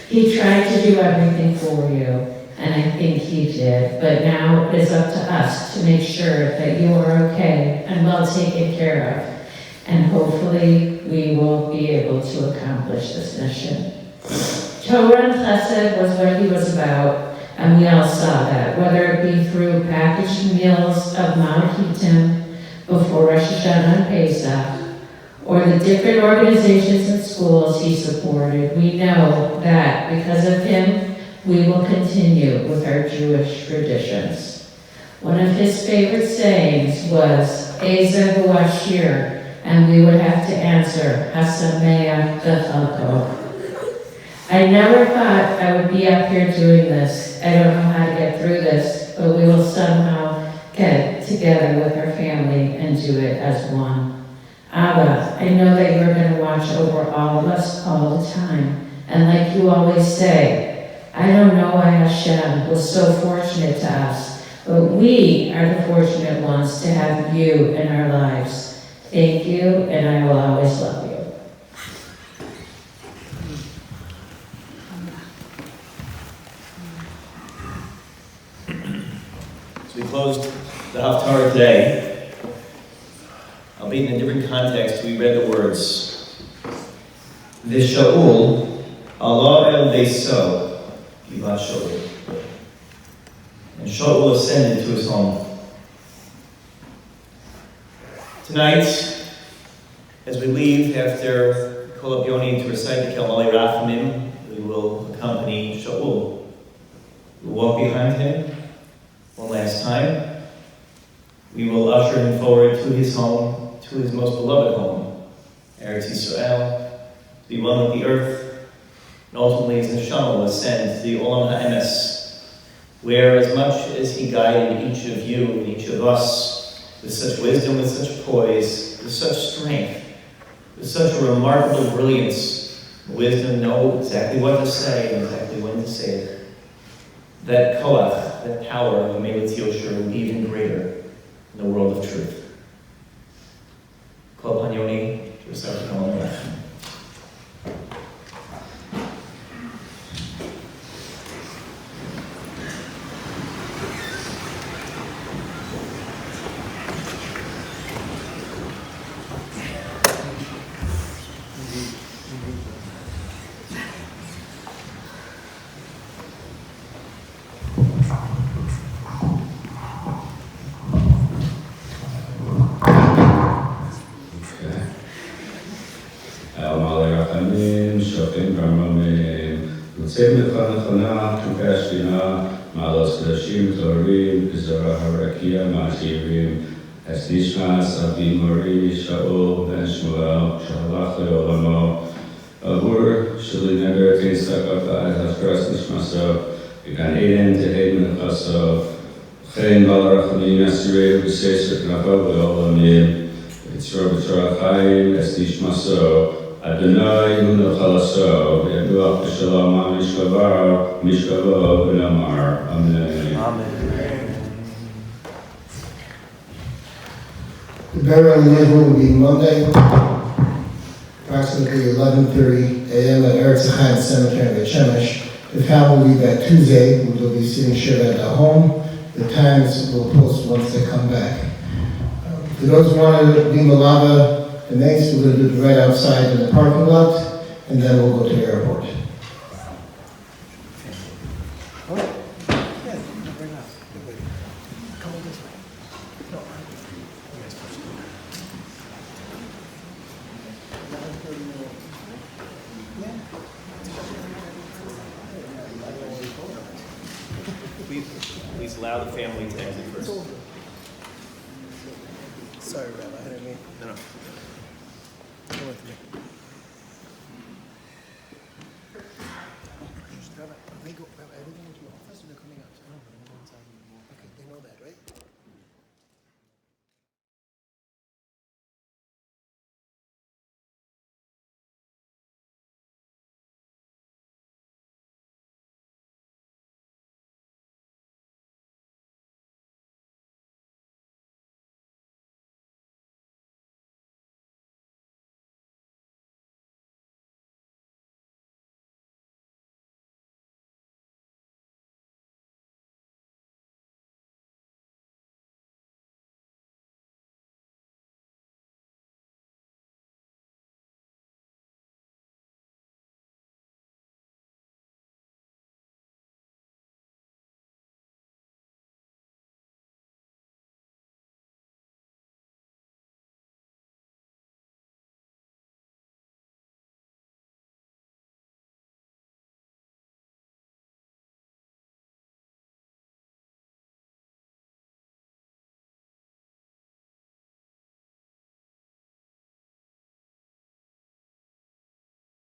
He tried to do everything for you, and I think he did, but now it is up to us to make sure that you are okay and well taken care of, and hopefully we will be able to accomplish this mission. Torah and Chesed was what he was about, and we all saw that, whether it be through packaged meals of Mount Hittim before Rosh Hashanah and Pesach, or the different organizations and schools he supported. We know that because of him, we will continue with our Jewish traditions. One of his favorite sayings was, Eza hu ashir, and we would have to answer, Hasameach b'chalko. I never thought I would be up here doing this. I don't know how to get through this, but we will somehow get together with our family and do it as one. Abba, I know that you're going to watch over all of us all the time. And like you always say, I don't know why Hashem was so fortunate to us, but we are the fortunate ones to have you in our lives. Thank you, and I will always love you.
So we closed the Haftarah today. Albeit in a different context, we read the words, V'Shaul Allah el Beiso Givat Shaul. And Shaul ascended to his home. Tonight, as we leave after Kol Yoni to recite the Kelmali Rachamim, we will accompany Shaul. We will walk behind him one last time. We will usher him forward to his home, to his most beloved home, Eretz Yisrael, to be one with the earth, and ultimately his neshama will ascend to the Olam HaEmes, where as much as he guided each of you and each of us with such wisdom, with such poise, with such strength, with such a remarkable brilliance, wisdom, know exactly what to say and exactly when to say it, that koach, that power of Melech Yosher will be even greater in the world of truth. Kol Hanyoni, to recite the Kol Hanyoni.
Save Mechana, Compassion, Malos Dashim, Torim, Zara Harakia, Mashirim, Esnishmas, Abi Mori, Shaul, Ben Shmuel, Shalach Leolamo, Abur, Shalinaber, Tain Sakata, Hashras Nishmaso, Began Eden, Tehedin Chaso, Chain Balarachani, Nasirei, Besesh, Knafo, Leolamim, Yitzra B'Torah Chaim, Esnishmaso, Adonai Huna Chalaso, Yaduach B'Shalom HaMishkavar, Mishkavo V'Namar. Amen.
Amen.
The burial in Israel will be Monday, approximately 11:30 a.m. at Eretz Chaim Cemetery in Beit Shemesh. The family will leave that Tuesday, when they'll be sitting Shiva at their home. The times we'll post once they come back. For those who want to be Malava, the next we're going to do it right outside in the parking lot, and then we'll go to the airport.
Please allow the family to exit first.
Sorry, Rabbi, I didn't mean.
No.
Go with me. Rabbi, they go, Rabbi, are they going to your office or they're coming out? I don't know, they're going inside. Okay, they know that, right?